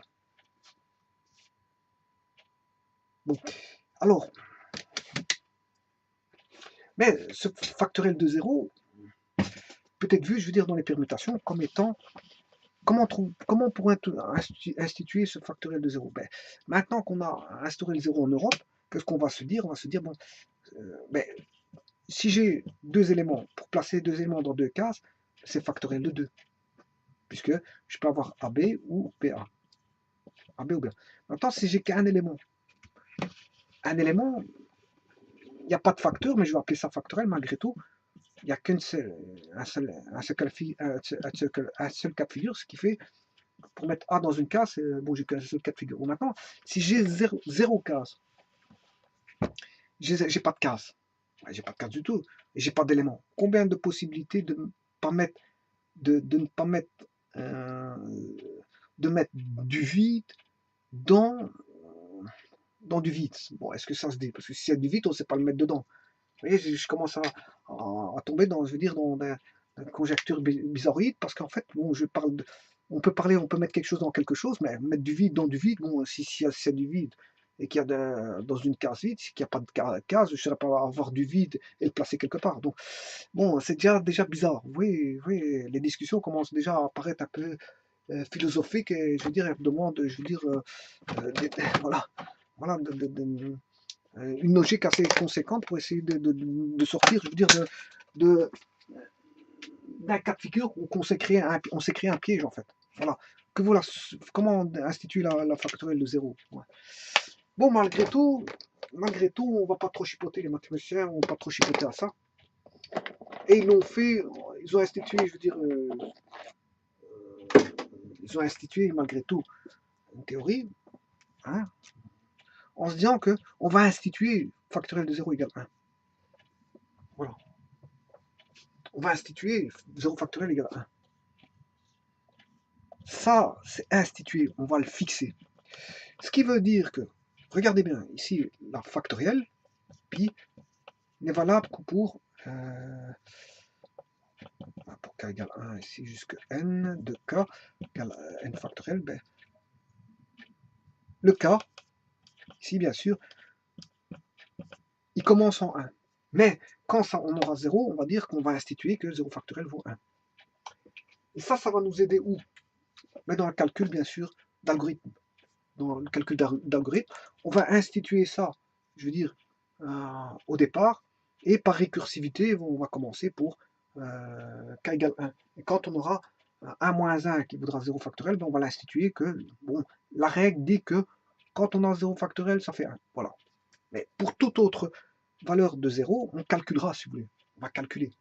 Bon, alors, mais ce factoriel de 0 peut être vu, je veux dire, dans les permutations comme étant, comment on pourrait instituer ce factoriel de 0? Ben, maintenant qu'on a instauré le 0 en Europe, qu'est-ce qu'on va se dire? On va se dire, bon, ben, si j'ai deux éléments, pour placer deux éléments dans deux cases, c'est factoriel de 2, puisque je peux avoir AB ou BA. AB ou BA. Maintenant, si j'ai qu'un élément, il n'y a pas de facteur, mais je vais appeler ça factoriel malgré tout. Il n'y a un seul cas de figure, ce qui fait, pour mettre A dans une case, bon, j'ai qu'un seul cas de figure. Bon, maintenant, si j'ai 0 case, j'ai pas de case. J'ai pas de case du tout. Et j'ai pas d'élément. Combien de possibilités de ne pas mettre de mettre du vide dans du vide? Bon, est-ce que ça se dit? Parce que si il y a du vide, on ne sait pas le mettre dedans. Vous voyez, je commence à tomber dans, je veux dire, dans une conjecture bizarroïde, parce qu'en fait, bon, on peut mettre quelque chose dans quelque chose, mais mettre du vide dans du vide, bon, si c'est du vide et qu'il y a dans une case vide, s'il n'y a pas de case, je ne saurais pas avoir du vide et le placer quelque part. Donc, bon, c'est déjà bizarre. Vous voyez, les discussions commencent déjà à apparaître un peu philosophiques, et je veux dire, elles demandent, je veux dire, voilà, une logique assez conséquente pour essayer de sortir, je veux dire, d'un cas de figure où on s'est créé un piège, en fait. Voilà. Comment instituer la factorielle de 0? Ouais. Bon, malgré tout, on va pas trop chipoter, les mathématiciens, on va pas trop chipoter à ça. Et ils ont institué, je veux dire, ils ont institué malgré tout une théorie, hein, en se disant qu'on va instituer factoriel de 0 égale 1. Voilà. On va instituer 0 factoriel égale 1. Ça, c'est institué, on va le fixer. Ce qui veut dire que, regardez bien, ici, la factorielle, pi, n'est valable que pour k égale 1, ici, jusque n de k égale n factoriel, ben, le k, ici, bien sûr, il commence en 1. Mais quand on aura 0, on va dire qu'on va instituer que 0 factoriel vaut 1. Et ça va nous aider où? Mais dans le calcul, bien sûr, d'algorithme. Dans le calcul d'algorithme, on va instituer ça, je veux dire, au départ, et par récursivité, on va commencer pour k égale 1. Et quand on aura 1 moins 1 qui voudra 0 factoriel, ben on va l'instituer que, bon, la règle dit que quand on a 0 factoriel, ça fait 1. Voilà. Mais pour toute autre valeur de 0, on calculera, si vous voulez. On va calculer.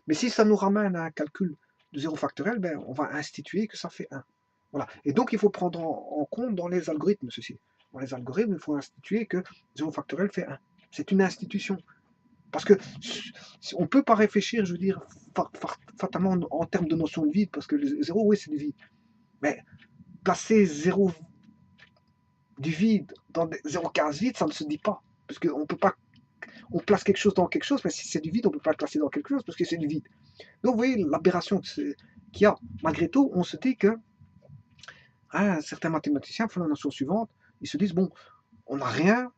Mais si ça nous ramène à un calcul de 0 factoriel, ben on va instituer que ça fait 1. Voilà. Et donc, il faut prendre en compte dans les algorithmes ceci. Dans les algorithmes, il faut instituer que 0 factoriel fait 1. C'est une institution. Parce que on ne peut pas réfléchir, je veux dire, fatalement en termes de notion de vide, parce que le 0, oui, c'est du vide. Mais placer 0 du vide dans 0,15 vide, ça ne se dit pas. Parce qu'on peut pas. On place quelque chose dans quelque chose, mais si c'est du vide, on ne peut pas le placer dans quelque chose parce que c'est du vide. Donc vous voyez l'aberration qu'il y a. Malgré tout, on se dit que certains mathématiciens font la notion suivante. Ils se disent, bon, on n'a rien.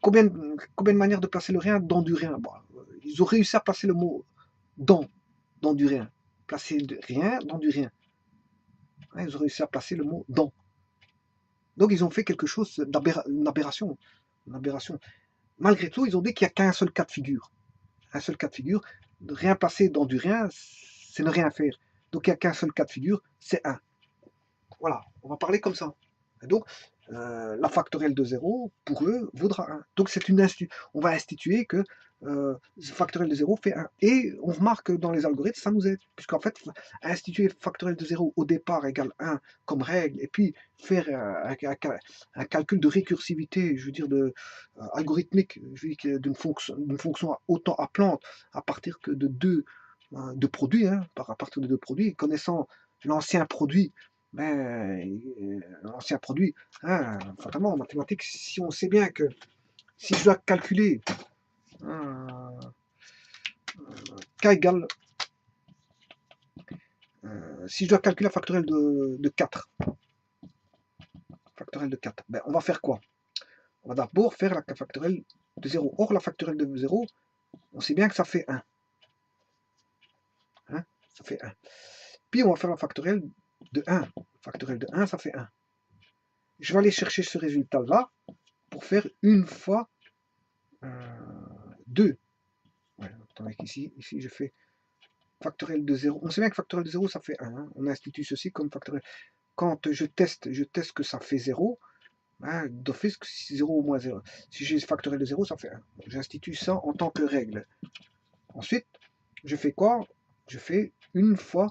Combien de manières de placer le rien dans du rien? Bon, ils ont réussi à placer le mot dans du rien. Placer du rien dans du rien. Ils ont réussi à placer le mot dans. Donc ils ont fait quelque chose une aberration. Une aberration. Malgré tout, ils ont dit qu'il n'y a qu'un seul cas de figure. Un seul cas de figure. De rien placer dans du rien, c'est ne rien faire. Donc il n'y a qu'un seul cas de figure, c'est 1. Voilà, on va parler comme ça. Et donc, la factorielle de 0, pour eux, vaudra 1. Donc c'est on va instituer que factorielle de 0 fait 1. Et on remarque que dans les algorithmes, ça nous aide. Puisqu'en fait, instituer factorielle de 0 au départ égale 1 comme règle, et puis faire un calcul de récursivité, je veux dire, algorithmique, je veux dire, d'une fonction autant appelante à partir que de deux produits, à partir de deux produits, connaissant l'ancien produit, l'ancien produit, fatalement en mathématiques, si on sait bien que si je dois calculer k égale, si je dois calculer la factorielle de 4, ben, on va faire quoi? On va d'abord faire la factorielle de 0. Or, la factorielle de 0, on sait bien que ça fait 1. Ça fait 1. Puis on va faire la factorielle de 1. Factorielle de 1, ça fait 1. Je vais aller chercher ce résultat-là pour faire une fois 2. Ouais, attendez, ici, je fais factorielle de 0. On sait bien que factorielle de 0, ça fait 1. On institue ceci comme factorielle. Quand je teste que ça fait 0. D'office, 0 ou moins 0. Si j'ai factorielle de 0, ça fait 1. J'institue ça en tant que règle. Ensuite, je fais quoi? Je fais une fois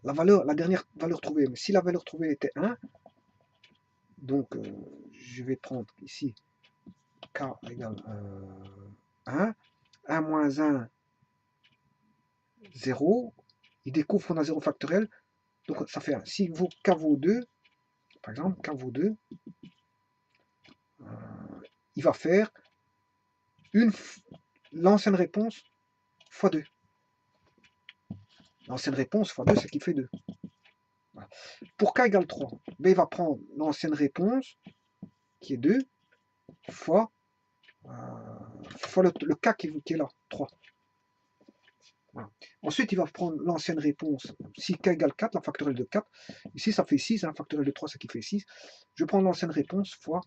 la dernière valeur trouvée. Mais si la valeur trouvée était 1, donc je vais prendre ici k égale 1, 1 moins 1, 0, il découvre qu'on a 0 factoriel, donc ça fait 1. Si k vaut 2, par exemple, k vaut 2, il va faire l'ancienne réponse fois 2. L'ancienne réponse fois 2, c'est qui fait 2. Voilà. Pour k égale 3, ben, il va prendre l'ancienne réponse, qui est 2, fois le k qui est là, 3. Voilà. Ensuite, il va prendre l'ancienne réponse. Si k égale 4, la factorielle de 4, ici ça fait 6, la factorielle de 3, c'est qui fait 6. Je prends l'ancienne réponse fois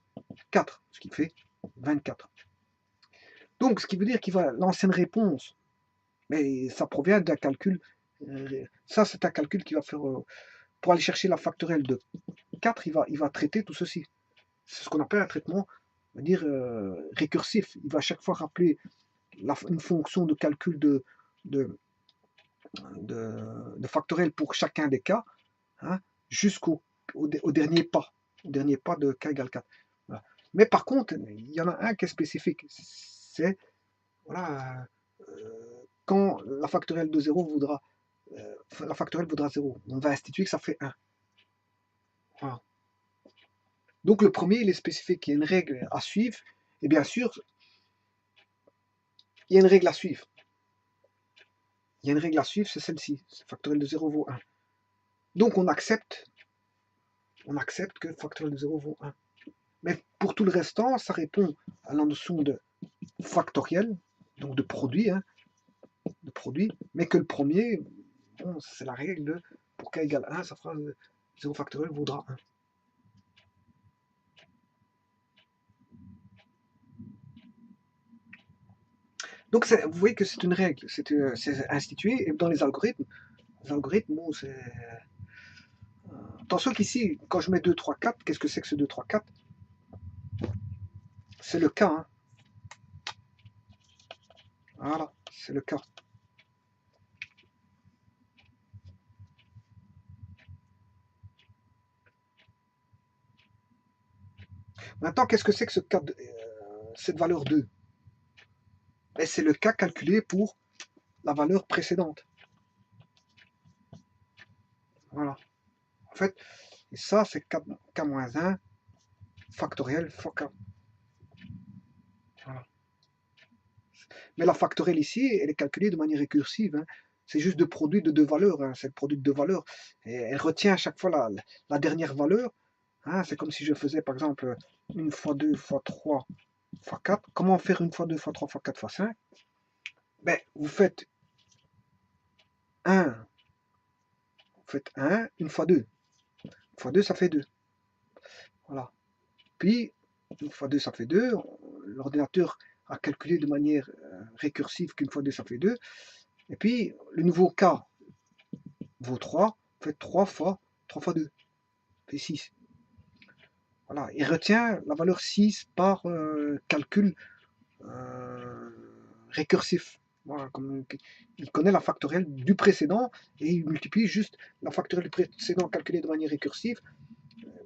4, ce qui fait 24. Donc, ce qui veut dire qu'il va l'ancienne réponse, mais ça provient d'un calcul. Ça, c'est un calcul qui va faire. Pour aller chercher la factorielle de 4, il va traiter tout ceci. C'est ce qu'on appelle un traitement, on va dire, récursif. Il va à chaque fois rappeler une fonction de calcul de factoriel pour chacun des cas, jusqu'au dernier pas, de k égale 4. Voilà. Mais par contre, il y en a un qui est spécifique, c'est voilà, quand la factorielle de 0 voudra, la factorielle voudra 0, on va instituer que ça fait 1. Voilà. Donc le premier, il est spécifique, il y a une règle à suivre, et bien sûr, il y a une règle à suivre. Il y a une règle à suivre, c'est celle-ci, factorielle de 0 vaut 1. Donc on accepte que factorielle de 0 vaut 1. Mais pour tout le restant, ça répond à la notion de factoriel, donc de produit, mais que le premier, bon, c'est la règle de pour k égale 1, ça fera 0 factoriel vaudra 1. Donc vous voyez que c'est une règle, c'est institué, et dans les algorithmes, algorithmes où c'est... Attention qu'ici, quand je mets 2, 3, 4, qu'est-ce que c'est que ce 2, 3, 4? C'est le cas, hein. Voilà, c'est le cas. Maintenant, qu'est-ce que c'est que ce cas cette valeur 2? Et c'est le cas calculé pour la valeur précédente. Voilà. En fait, et ça, c'est k-1 factoriel fois k. Voilà. Mais la factorielle ici, elle est calculée de manière récursive, hein. C'est juste le produit de deux valeurs, hein. C'est le produit de deux valeurs. Et elle retient à chaque fois la dernière valeur. Hein. C'est comme si je faisais par exemple 1 fois 2 fois 3 fois 4. Comment faire 1 fois 2 fois 3 fois 4 fois 5? Ben, vous faites 1, vous faites 1, 1 fois 2. 1 fois 2, ça fait 2. Voilà. Puis, 1 fois 2, ça fait 2. L'ordinateur a calculé de manière récursive qu'une fois 2, ça fait 2. Et puis, le nouveau k vaut 3. Faites 3 fois 2. Ça fait 6. Voilà. Il retient la valeur 6 par calcul récursif. Voilà, comme il connaît la factorielle du précédent et il multiplie juste la factorielle du précédent calculée de manière récursive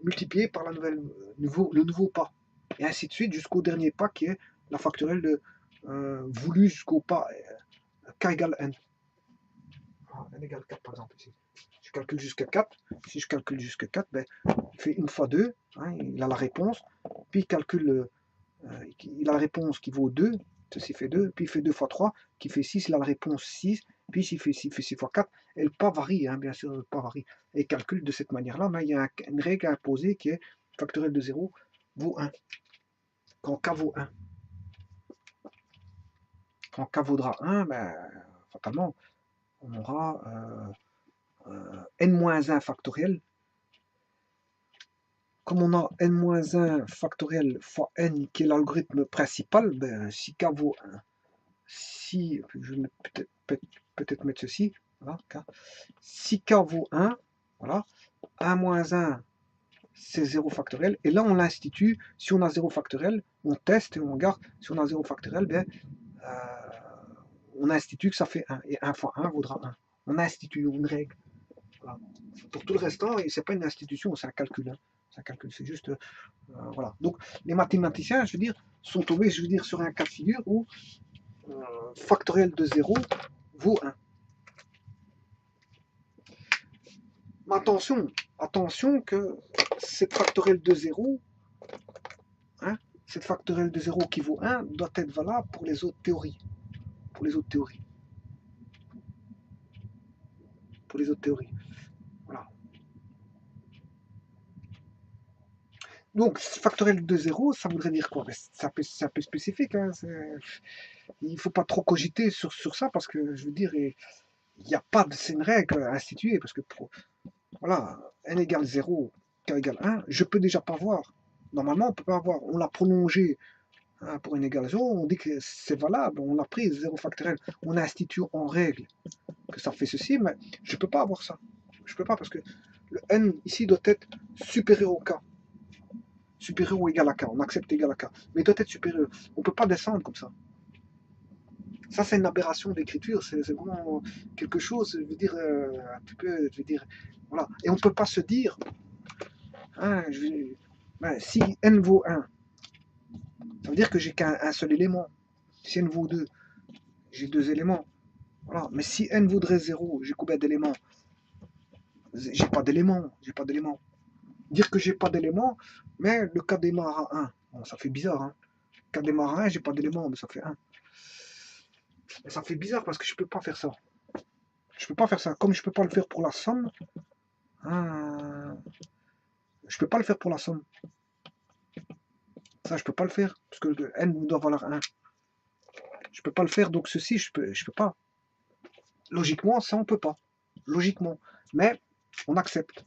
multipliée par la le nouveau pas. Et ainsi de suite jusqu'au dernier pas qui est la factorielle de, voulu jusqu'au pas k égale n. N égale 4 par exemple ici. Je calcule jusqu'à 4. Si je calcule jusqu'à 4, ben, il fait 1 fois 2, hein, il a la réponse, puis il calcule, il a la réponse qui vaut 2, ceci fait 2, puis il fait 2 fois 3, qui fait 6, il a la réponse 6, puis s'il fait 6 fois 4, et le pas varie, hein, bien sûr, le pas varie, et il calcule de cette manière-là, mais il y a une règle à imposer qui est factorielle de 0 vaut 1, quand k vaut 1. Quand k vaudra 1, ben, fatalement, on aura n-1 factoriel. Comme on a n-1 factoriel fois n qui est l'algorithme principal, ben, si k vaut 1, si, je vais peut-être mettre ceci, voilà, si k vaut 1, voilà, 1 moins 1, c'est 0 factoriel, et là on l'institue, si on a 0 factoriel, on teste et on regarde, si on a 0 factoriel, ben, on institue que ça fait 1, et 1 fois 1 vaudra 1. On institue une règle. Voilà. Pour tout le restant, c'est pas une institution, c'est un calcul. Hein. C'est un calcul, c'est juste... voilà. Donc les mathématiciens, je veux dire, sont tombés, je veux dire, sur un cas de figure où factoriel de 0 vaut 1. Mais attention que cette factorielle de 0, hein, cette factorielle de 0 qui vaut 1 doit être valable pour les autres théories. Pour les autres théories. Pour les autres théories. Voilà. Donc, factoriel de 0, ça voudrait dire quoi? C'est un peu spécifique. Hein, il ne faut pas trop cogiter sur ça parce que, je veux dire, il n'y a pas de une règle instituée parce que, voilà, n égale 0, k égale 1, je peux déjà pas voir. Normalement, on peut pas avoir. On l'a prolongé hein, pour n égale 0, on dit que c'est valable, on l'a pris, 0 factoriel, on institue en règle que ça fait ceci, mais je peux pas avoir ça. Je peux pas parce que le n ici doit être supérieur au k. Supérieur ou égal à k, on accepte égal à k, mais il doit être supérieur. On ne peut pas descendre comme ça. Ça, c'est une aberration d'écriture, c'est vraiment quelque chose, je veux dire, un petit peu, je veux dire, voilà. Et on ne peut pas se dire, hein, si n vaut 1, ça veut dire que j'ai qu'un seul élément. Si n vaut 2, j'ai 2 éléments. Voilà. Mais si n vaudrait 0, j'ai combien d'éléments? J'ai pas d'éléments, j'ai pas d'éléments. Dire que j'ai pas d'éléments, mais le k démarre à 1. Bon, ça fait bizarre, hein. K démarre à 1, j'ai pas d'éléments, mais ça fait 1. Mais ça fait bizarre parce que je peux pas faire ça. Je peux pas faire ça. Comme je peux pas le faire pour la somme, je peux pas le faire pour la somme. Ça, je peux pas le faire parce que le n doit valoir 1. Je peux pas le faire, donc ceci, je peux pas. Logiquement, ça, on peut pas. Logiquement. Mais on accepte.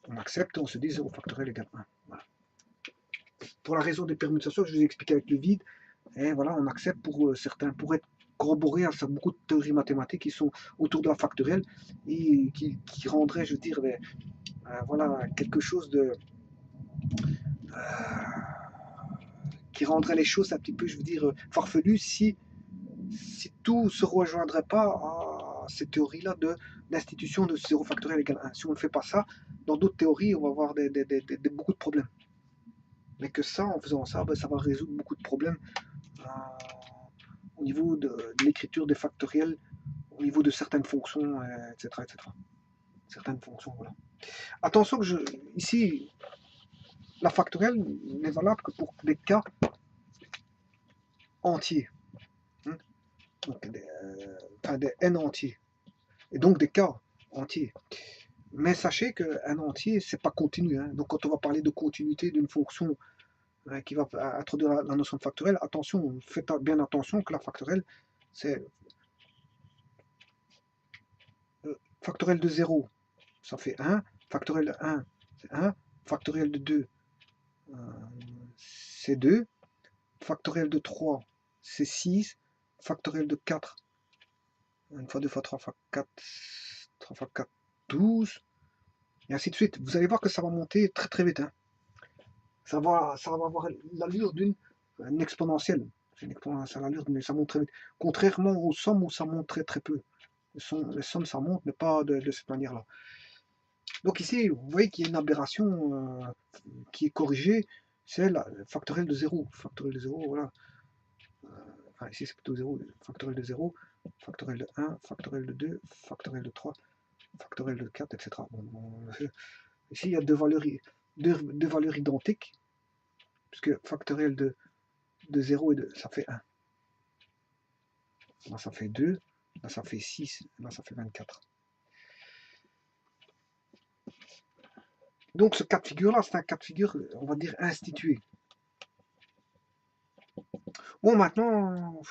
On accepte, on se dit 0 factoriel égale 1. Voilà. Pour la raison des permutations, je vous ai expliqué avec le vide. Et voilà, on accepte pour certains, pour être corroboré à beaucoup de théories mathématiques qui sont autour de la factorielle et qui rendraient, je veux dire, voilà, quelque chose de... qui rendrait les choses un petit peu, je veux dire, farfelues si tout se rejoindrait pas à cette théorie-là de l'institution de 0 factoriel égale 1. Si on ne fait pas ça, dans d'autres théories, on va avoir beaucoup de problèmes. Mais que ça, en faisant ça, ben, ça va résoudre beaucoup de problèmes au niveau de l'écriture des factoriels, au niveau de certaines fonctions, etc., etc. Certaines fonctions, voilà. Attention que ici, la factorielle n'est valable que pour des cas entiers. Hein, donc des n entiers. Et donc des cas entiers. Mais sachez qu'un entier, c'est pas continu. Hein. Donc quand on va parler de continuité d'une fonction qui va introduire la notion de factorielle, attention, faites bien attention que la factorielle, c'est factoriel de 0, ça fait 1, factoriel de 1, c'est 1, factoriel de 2, c'est 2, factoriel de 3, c'est 6, factoriel de 4, 1 fois 2 fois 3 fois 4, 3 fois 4, 12, et ainsi de suite. Vous allez voir que ça va monter très très vite. Hein. Ça va avoir l'allure d'une exponentielle. C'est une exponentielle à l'allure, mais ça monte très vite. Contrairement aux sommes où ça monte très très peu. Les sommes, ça monte, mais pas de cette manière-là. Donc ici, vous voyez qu'il y a une aberration qui est corrigée, c'est la factorielle de 0. Factorielle de 0, voilà. Enfin, ici, c'est plutôt 0. Factorielle de 0, factorielle de 1, factorielle de 2, factorielle de 3, factorielle de 4, etc. Ici, il y a deux valeurs identiques, puisque factorielle de 0 et 2, ça fait 1. Là, ça fait 2. Là, ça fait 6. Là, ça fait 24. Donc, ce cas de figure-là, c'est un cas de figure, on va dire, institué. Bon, maintenant,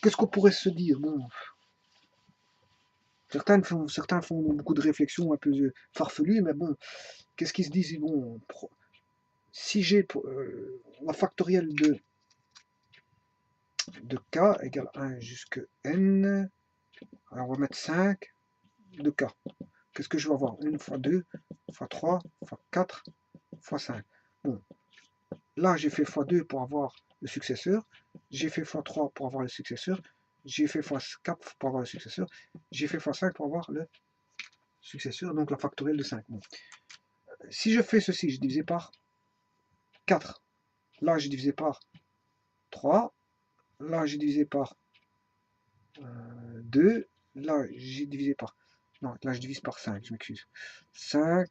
qu'est-ce qu'on pourrait se dire? Bon, certains font beaucoup de réflexions un peu farfelues, mais bon, qu'est-ce qu'ils se disent? Bon, si j'ai la factorielle de k égale 1 jusqu'à n, alors on va mettre 5 de k. Qu'est-ce que je vais avoir? 1 fois 2, fois 3, fois 4, fois 5. Bon, là j'ai fait x2 pour avoir le successeur, j'ai fait x3 pour avoir le successeur, j'ai fait x4 pour avoir le successeur, j'ai fait x5 pour avoir le successeur, donc la factorielle de 5. Bon. Si je fais ceci, je divise par 4. Là, j'ai divisé par 3. Là, j'ai divisé par 2. Là, j'ai divisé par... Non, là, je divise par 5, je m'excuse. 5,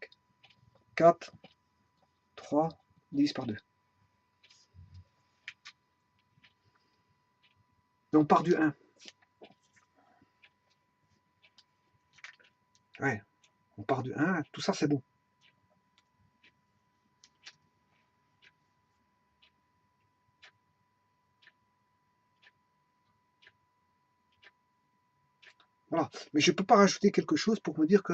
4, 3, divise par 2. Donc, on part du 1. Ouais, on part du 1. Tout ça, c'est bon. Voilà. Mais je ne peux pas rajouter quelque chose pour me dire que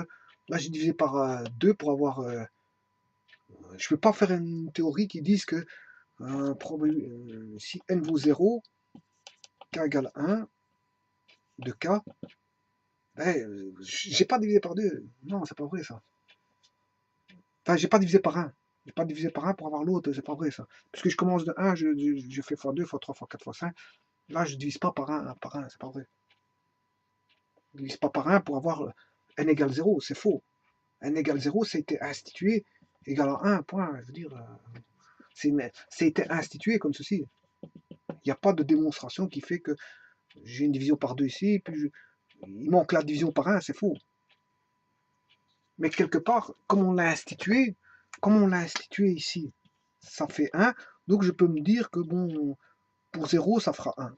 là, j'ai divisé par 2 pour avoir... je ne peux pas faire une théorie qui dise que si n vaut 0, k égale 1 de k, ben, j'ai pas divisé par 2. Non, c'est pas vrai ça. Enfin, j'ai pas divisé par 1. J'ai pas divisé par 1 pour avoir l'autre, c'est pas vrai ça. Puisque je commence de 1, je fais x2, x3, x4, x5. Là, je divise pas par 1, c'est pas vrai. Je divise pas par 1 pour avoir n égale 0, c'est faux. N égale 0, ça a été institué égal à 1, point. Je veux dire, c'est été institué comme ceci. Il n'y a pas de démonstration qui fait que j'ai une division par 2 ici, puis il manque la division par 1, c'est faux. Mais quelque part, comme on l'a institué ici, ça fait 1, donc je peux me dire que bon, pour 0, ça fera 1.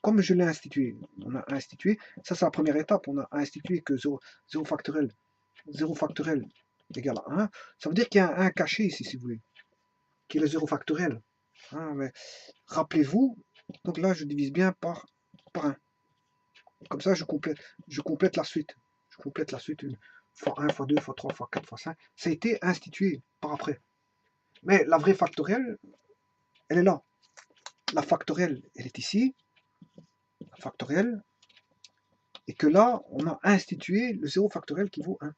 Comme je l'ai institué, on a institué, ça c'est la première étape, on a institué que 0 factoriel, 0 factoriel égale à 1, ça veut dire qu'il y a un 1 caché ici, si vous voulez, qui est le 0 factoriel. Hein, mais rappelez-vous, donc là je divise bien par 1. Comme ça je complète la suite. Je complète la suite, fois 1, fois 2, fois 3, fois 4, fois 5. Ça a été institué par après. Mais la vraie factorielle, elle est là. La factorielle, elle est ici. factoriel, et que là, on a institué le 0 factoriel qui vaut 1.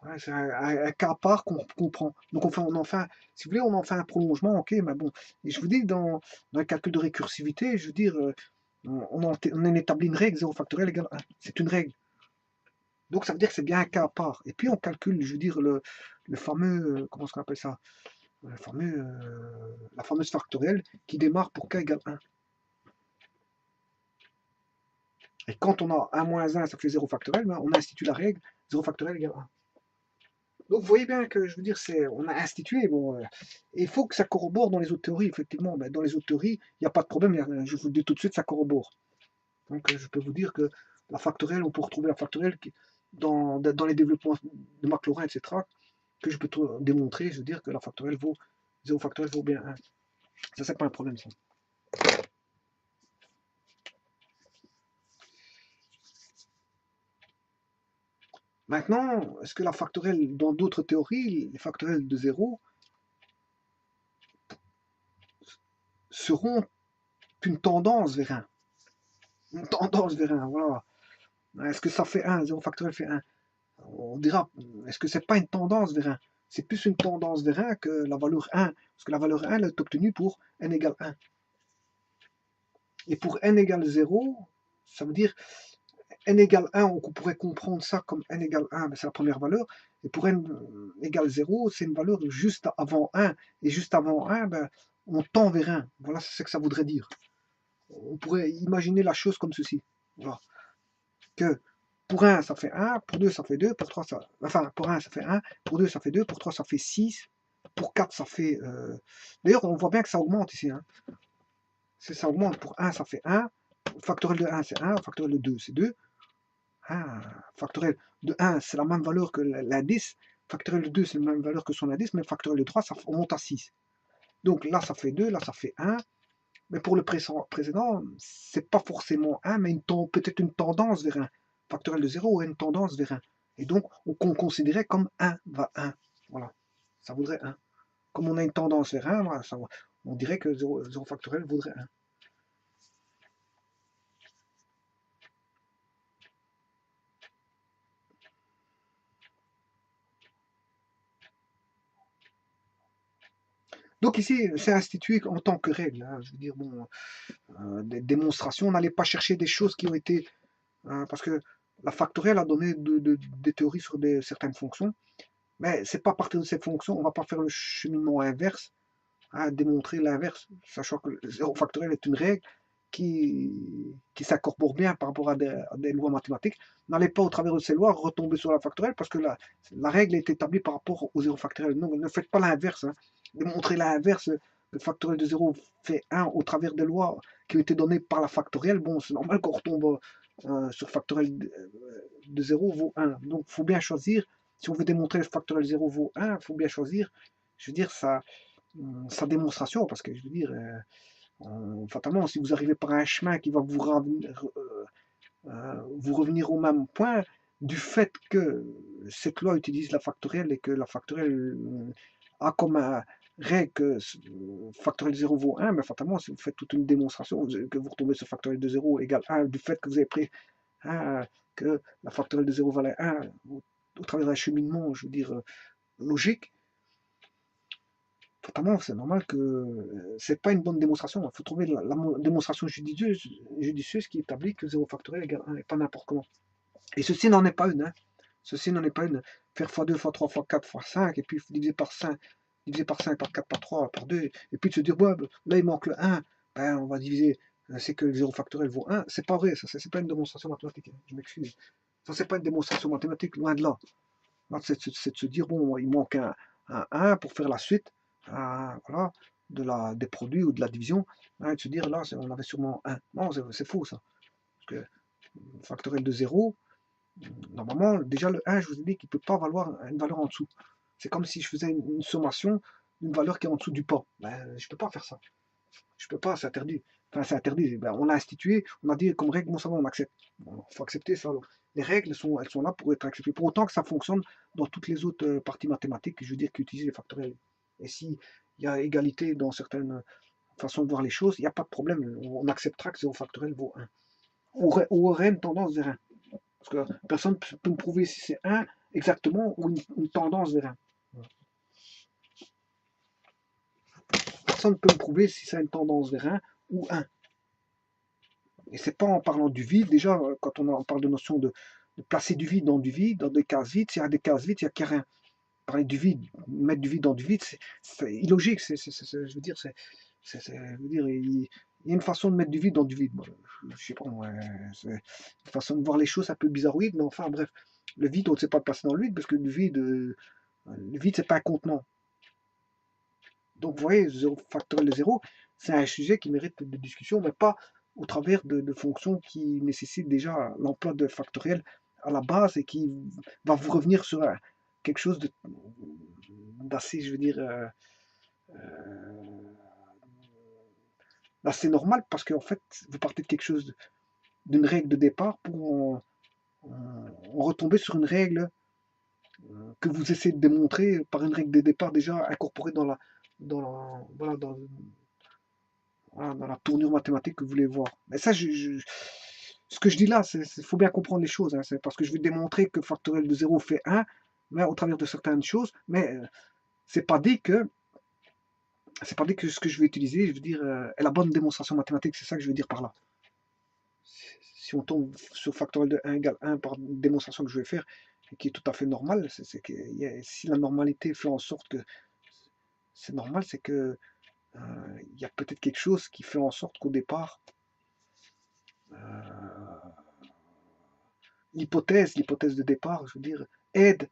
Ouais, c'est un cas à part qu'on prend. Donc on en fait, si vous voulez, on en fait un prolongement, ok, mais bon. Et je vous dis, dans le calcul de récursivité, je veux dire, on établit une règle, 0 factoriel égale 1. C'est une règle. Donc ça veut dire que c'est bien un cas à part. Et puis on calcule, je veux dire, le fameux, comment est-ce qu'on appelle ça? La fameuse factorielle qui démarre pour k égale 1. Et quand on a 1 moins 1, ça fait 0 factoriel, ben on institue la règle 0 factoriel égale 1. Donc vous voyez bien que je veux dire, on a institué, bon, il faut que ça corrobore dans les autres théories, effectivement. Ben, dans les autres théories, il n'y a pas de problème, je vous le dis tout de suite, ça corrobore. Donc je peux vous dire que la factorielle, on peut retrouver la factorielle dans les développements de Maclaurin, etc., que je peux démontrer, je veux dire que la factorielle vaut 0 factoriel vaut bien 1. Ça, c'est pas un problème, ça. Maintenant, est-ce que la factorielle, dans d'autres théories, les factoriels de 0 seront une tendance vers 1? Une tendance vers 1, voilà. Est-ce que ça fait 1? 0 factoriel fait 1. On dira, est-ce que c'est pas une tendance vers 1? C'est plus une tendance vers 1 que la valeur 1, parce que la valeur 1 elle est obtenue pour n égale 1. Et pour n égale 0, ça veut dire n égale 1, on pourrait comprendre ça comme n égale 1, c'est la première valeur. Et pour n égale 0, c'est une valeur juste avant 1. Et juste avant 1, ben, on tend vers 1. Voilà ce que ça voudrait dire. On pourrait imaginer la chose comme ceci. Voilà. Que pour 1, ça fait 1, pour 2, ça fait 2, pour 3, ça... Enfin, pour 1, ça fait 1, pour 2, ça fait 2, pour 3, ça fait 6, pour 4, ça fait... D'ailleurs, on voit bien que ça augmente ici. Hein. Ça augmente. Pour 1, ça fait 1. Factoriel de 1, c'est 1. Factoriel de 2, c'est 2. Ah, factoriel de 1, c'est la même valeur que l'indice. Factoriel de 2, c'est la même valeur que son indice. Mais factoriel de 3, on monte à 6. Donc là, ça fait 2, là, ça fait 1. Mais pour le précédent, c'est pas forcément 1, mais peut-être une tendance vers 1. Factoriel de 0 a une tendance vers 1. Et donc, on considérait comme 1 va 1. Voilà, ça vaudrait 1. Comme on a une tendance vers 1, voilà, on dirait que 0 factoriel vaudrait 1. Donc ici, c'est institué en tant que règle. Hein. Je veux dire, bon, des démonstrations, on n'allait pas chercher des choses qui ont été... parce que la factorielle a donné des théories sur certaines fonctions, mais c'est pas à partir de ces fonctions, on va pas faire le cheminement inverse, hein, démontrer l'inverse, sachant que le 0 factoriel est une règle qui s'incorpore bien par rapport à des lois mathématiques. N'allez pas au travers de ces lois retomber sur la factorielle parce que la règle est établie par rapport au 0 factoriel. Non, ne faites pas l'inverse. Hein. Démontrer l'inverse, le factoriel de 0 fait 1 au travers des lois qui ont été données par la factorielle. Bon, c'est normal qu'on retombe sur factoriel de 0 vaut 1. Donc, il faut bien choisir. Si on veut démontrer le factoriel 0 vaut 1, il faut bien choisir, je veux dire, sa démonstration, parce que je veux dire, fatalement, si vous arrivez par un chemin qui va vous revenir au même point, du fait que cette loi utilise la factorielle et que la factorielle a comme règle que factoriel 0 vaut 1, mais fatalement, si vous faites toute une démonstration, que vous retombez sur factoriel de 0 égale 1, du fait que vous avez pris que la factorielle de 0 valait 1 au travers d'un cheminement, je veux dire, logique, totalement, c'est normal que c'est pas une bonne démonstration. Il faut trouver la démonstration judicieuse qui établit que 0 factoriel égale 1 et pas n'importe comment. Et ceci n'en est pas une. Hein. Ceci n'en est pas une. Faire x2, x3, x4, x5, et puis diviser par 5, par 4, par 3, par 2, et puis de se dire, ouais, là il manque le 1, ben, on va diviser, c'est que le 0 factoriel vaut 1. C'est pas vrai, ça, c'est pas une démonstration mathématique. Hein. Je m'excuse. Ça, c'est pas une démonstration mathématique, loin de là. C'est de se dire, bon, il manque un 1 pour faire la suite voilà, des produits ou de la division, hein, et de se dire, là, on avait sûrement 1. Non, c'est faux, ça. Parce que factoriel de 0, normalement, déjà le 1, je vous ai dit qu'il ne peut pas valoir une valeur en dessous. C'est comme si je faisais une sommation d'une valeur qui est en dessous du pas. Ben, je ne peux pas faire ça. Je ne peux pas, c'est interdit. Enfin, c'est interdit. Ben, on a institué, on a dit comme règle, bon, ça va, on accepte. Il faut accepter ça. Alors. Les règles, elles sont là pour être acceptées. Pour autant que ça fonctionne dans toutes les autres parties mathématiques, je veux dire, qui utilisent les factoriels. Et s'il y a égalité dans certaines façons de voir les choses, il n'y a pas de problème. On acceptera que 0 factoriel vaut 1. aurait une tendance vers 1. Parce que personne ne peut me prouver si c'est 1 exactement ou une tendance vers 1. Personne ne peut me prouver si ça a une tendance vers 1 ou 1. Et c'est pas en parlant du vide, déjà, quand on parle de notion de placer du vide, dans des cases vides, s'il y a des cases vides, il n'y a qu'il rien. Parler du vide, mettre du vide dans du vide, c'est illogique. Je veux dire, je veux dire, il y a une façon de mettre du vide dans du vide. Moi, je sais pas, c'est une façon de voir les choses un peu bizarroïde, mais enfin, bref. Le vide, on ne sait pas le passer dans le vide, parce que le vide, c'est pas un contenant. Donc, vous voyez, 0 factoriel de 0, c'est un sujet qui mérite de discussion, mais pas au travers de fonctions qui nécessitent déjà l'emploi de factoriel à la base et qui va vous revenir sur quelque chose d'assez, je veux dire, d'assez normal, parce qu'en fait, vous partez de quelque chose, d'une règle de départ pour en retomber sur une règle que vous essayez de démontrer par une règle de départ déjà incorporée voilà, dans la tournure mathématique que vous voulez voir. Mais ça, ce que je dis là, il faut bien comprendre les choses. Hein, c'est parce que je vais démontrer que factoriel de 0 fait 1, mais au travers de certaines choses, mais c'est pas dit que c'est pas dit que ce que je vais utiliser, je veux dire, est la bonne démonstration mathématique, c'est ça que je veux dire par là. Si on tombe sur factoriel de 1 égale 1 par une démonstration que je vais faire, et qui est tout à fait normale, c'est que si la normalité fait en sorte que c'est normal, c'est que il y a peut-être quelque chose qui fait en sorte qu'au départ, l'hypothèse de départ, je veux dire, aide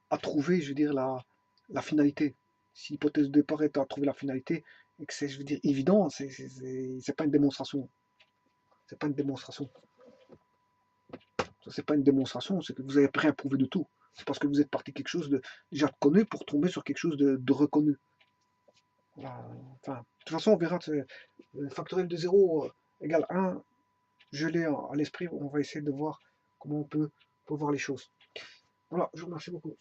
à trouver, je veux dire, la finalité. Si l'hypothèse de départ est à trouver la finalité, et que c'est, je veux dire, évident, c'est pas une démonstration. C'est pas une démonstration. Ça, c'est pas une démonstration, c'est que vous avez rien prouvé de tout. C'est parce que vous êtes parti de quelque chose de déjà connu pour tomber sur quelque chose de reconnu. Voilà. Enfin, de toute façon, on verra. Factoriel de 0 égale 1, je l'ai à l'esprit. On va essayer de voir comment on peut voir les choses. Voilà, je vous remercie beaucoup.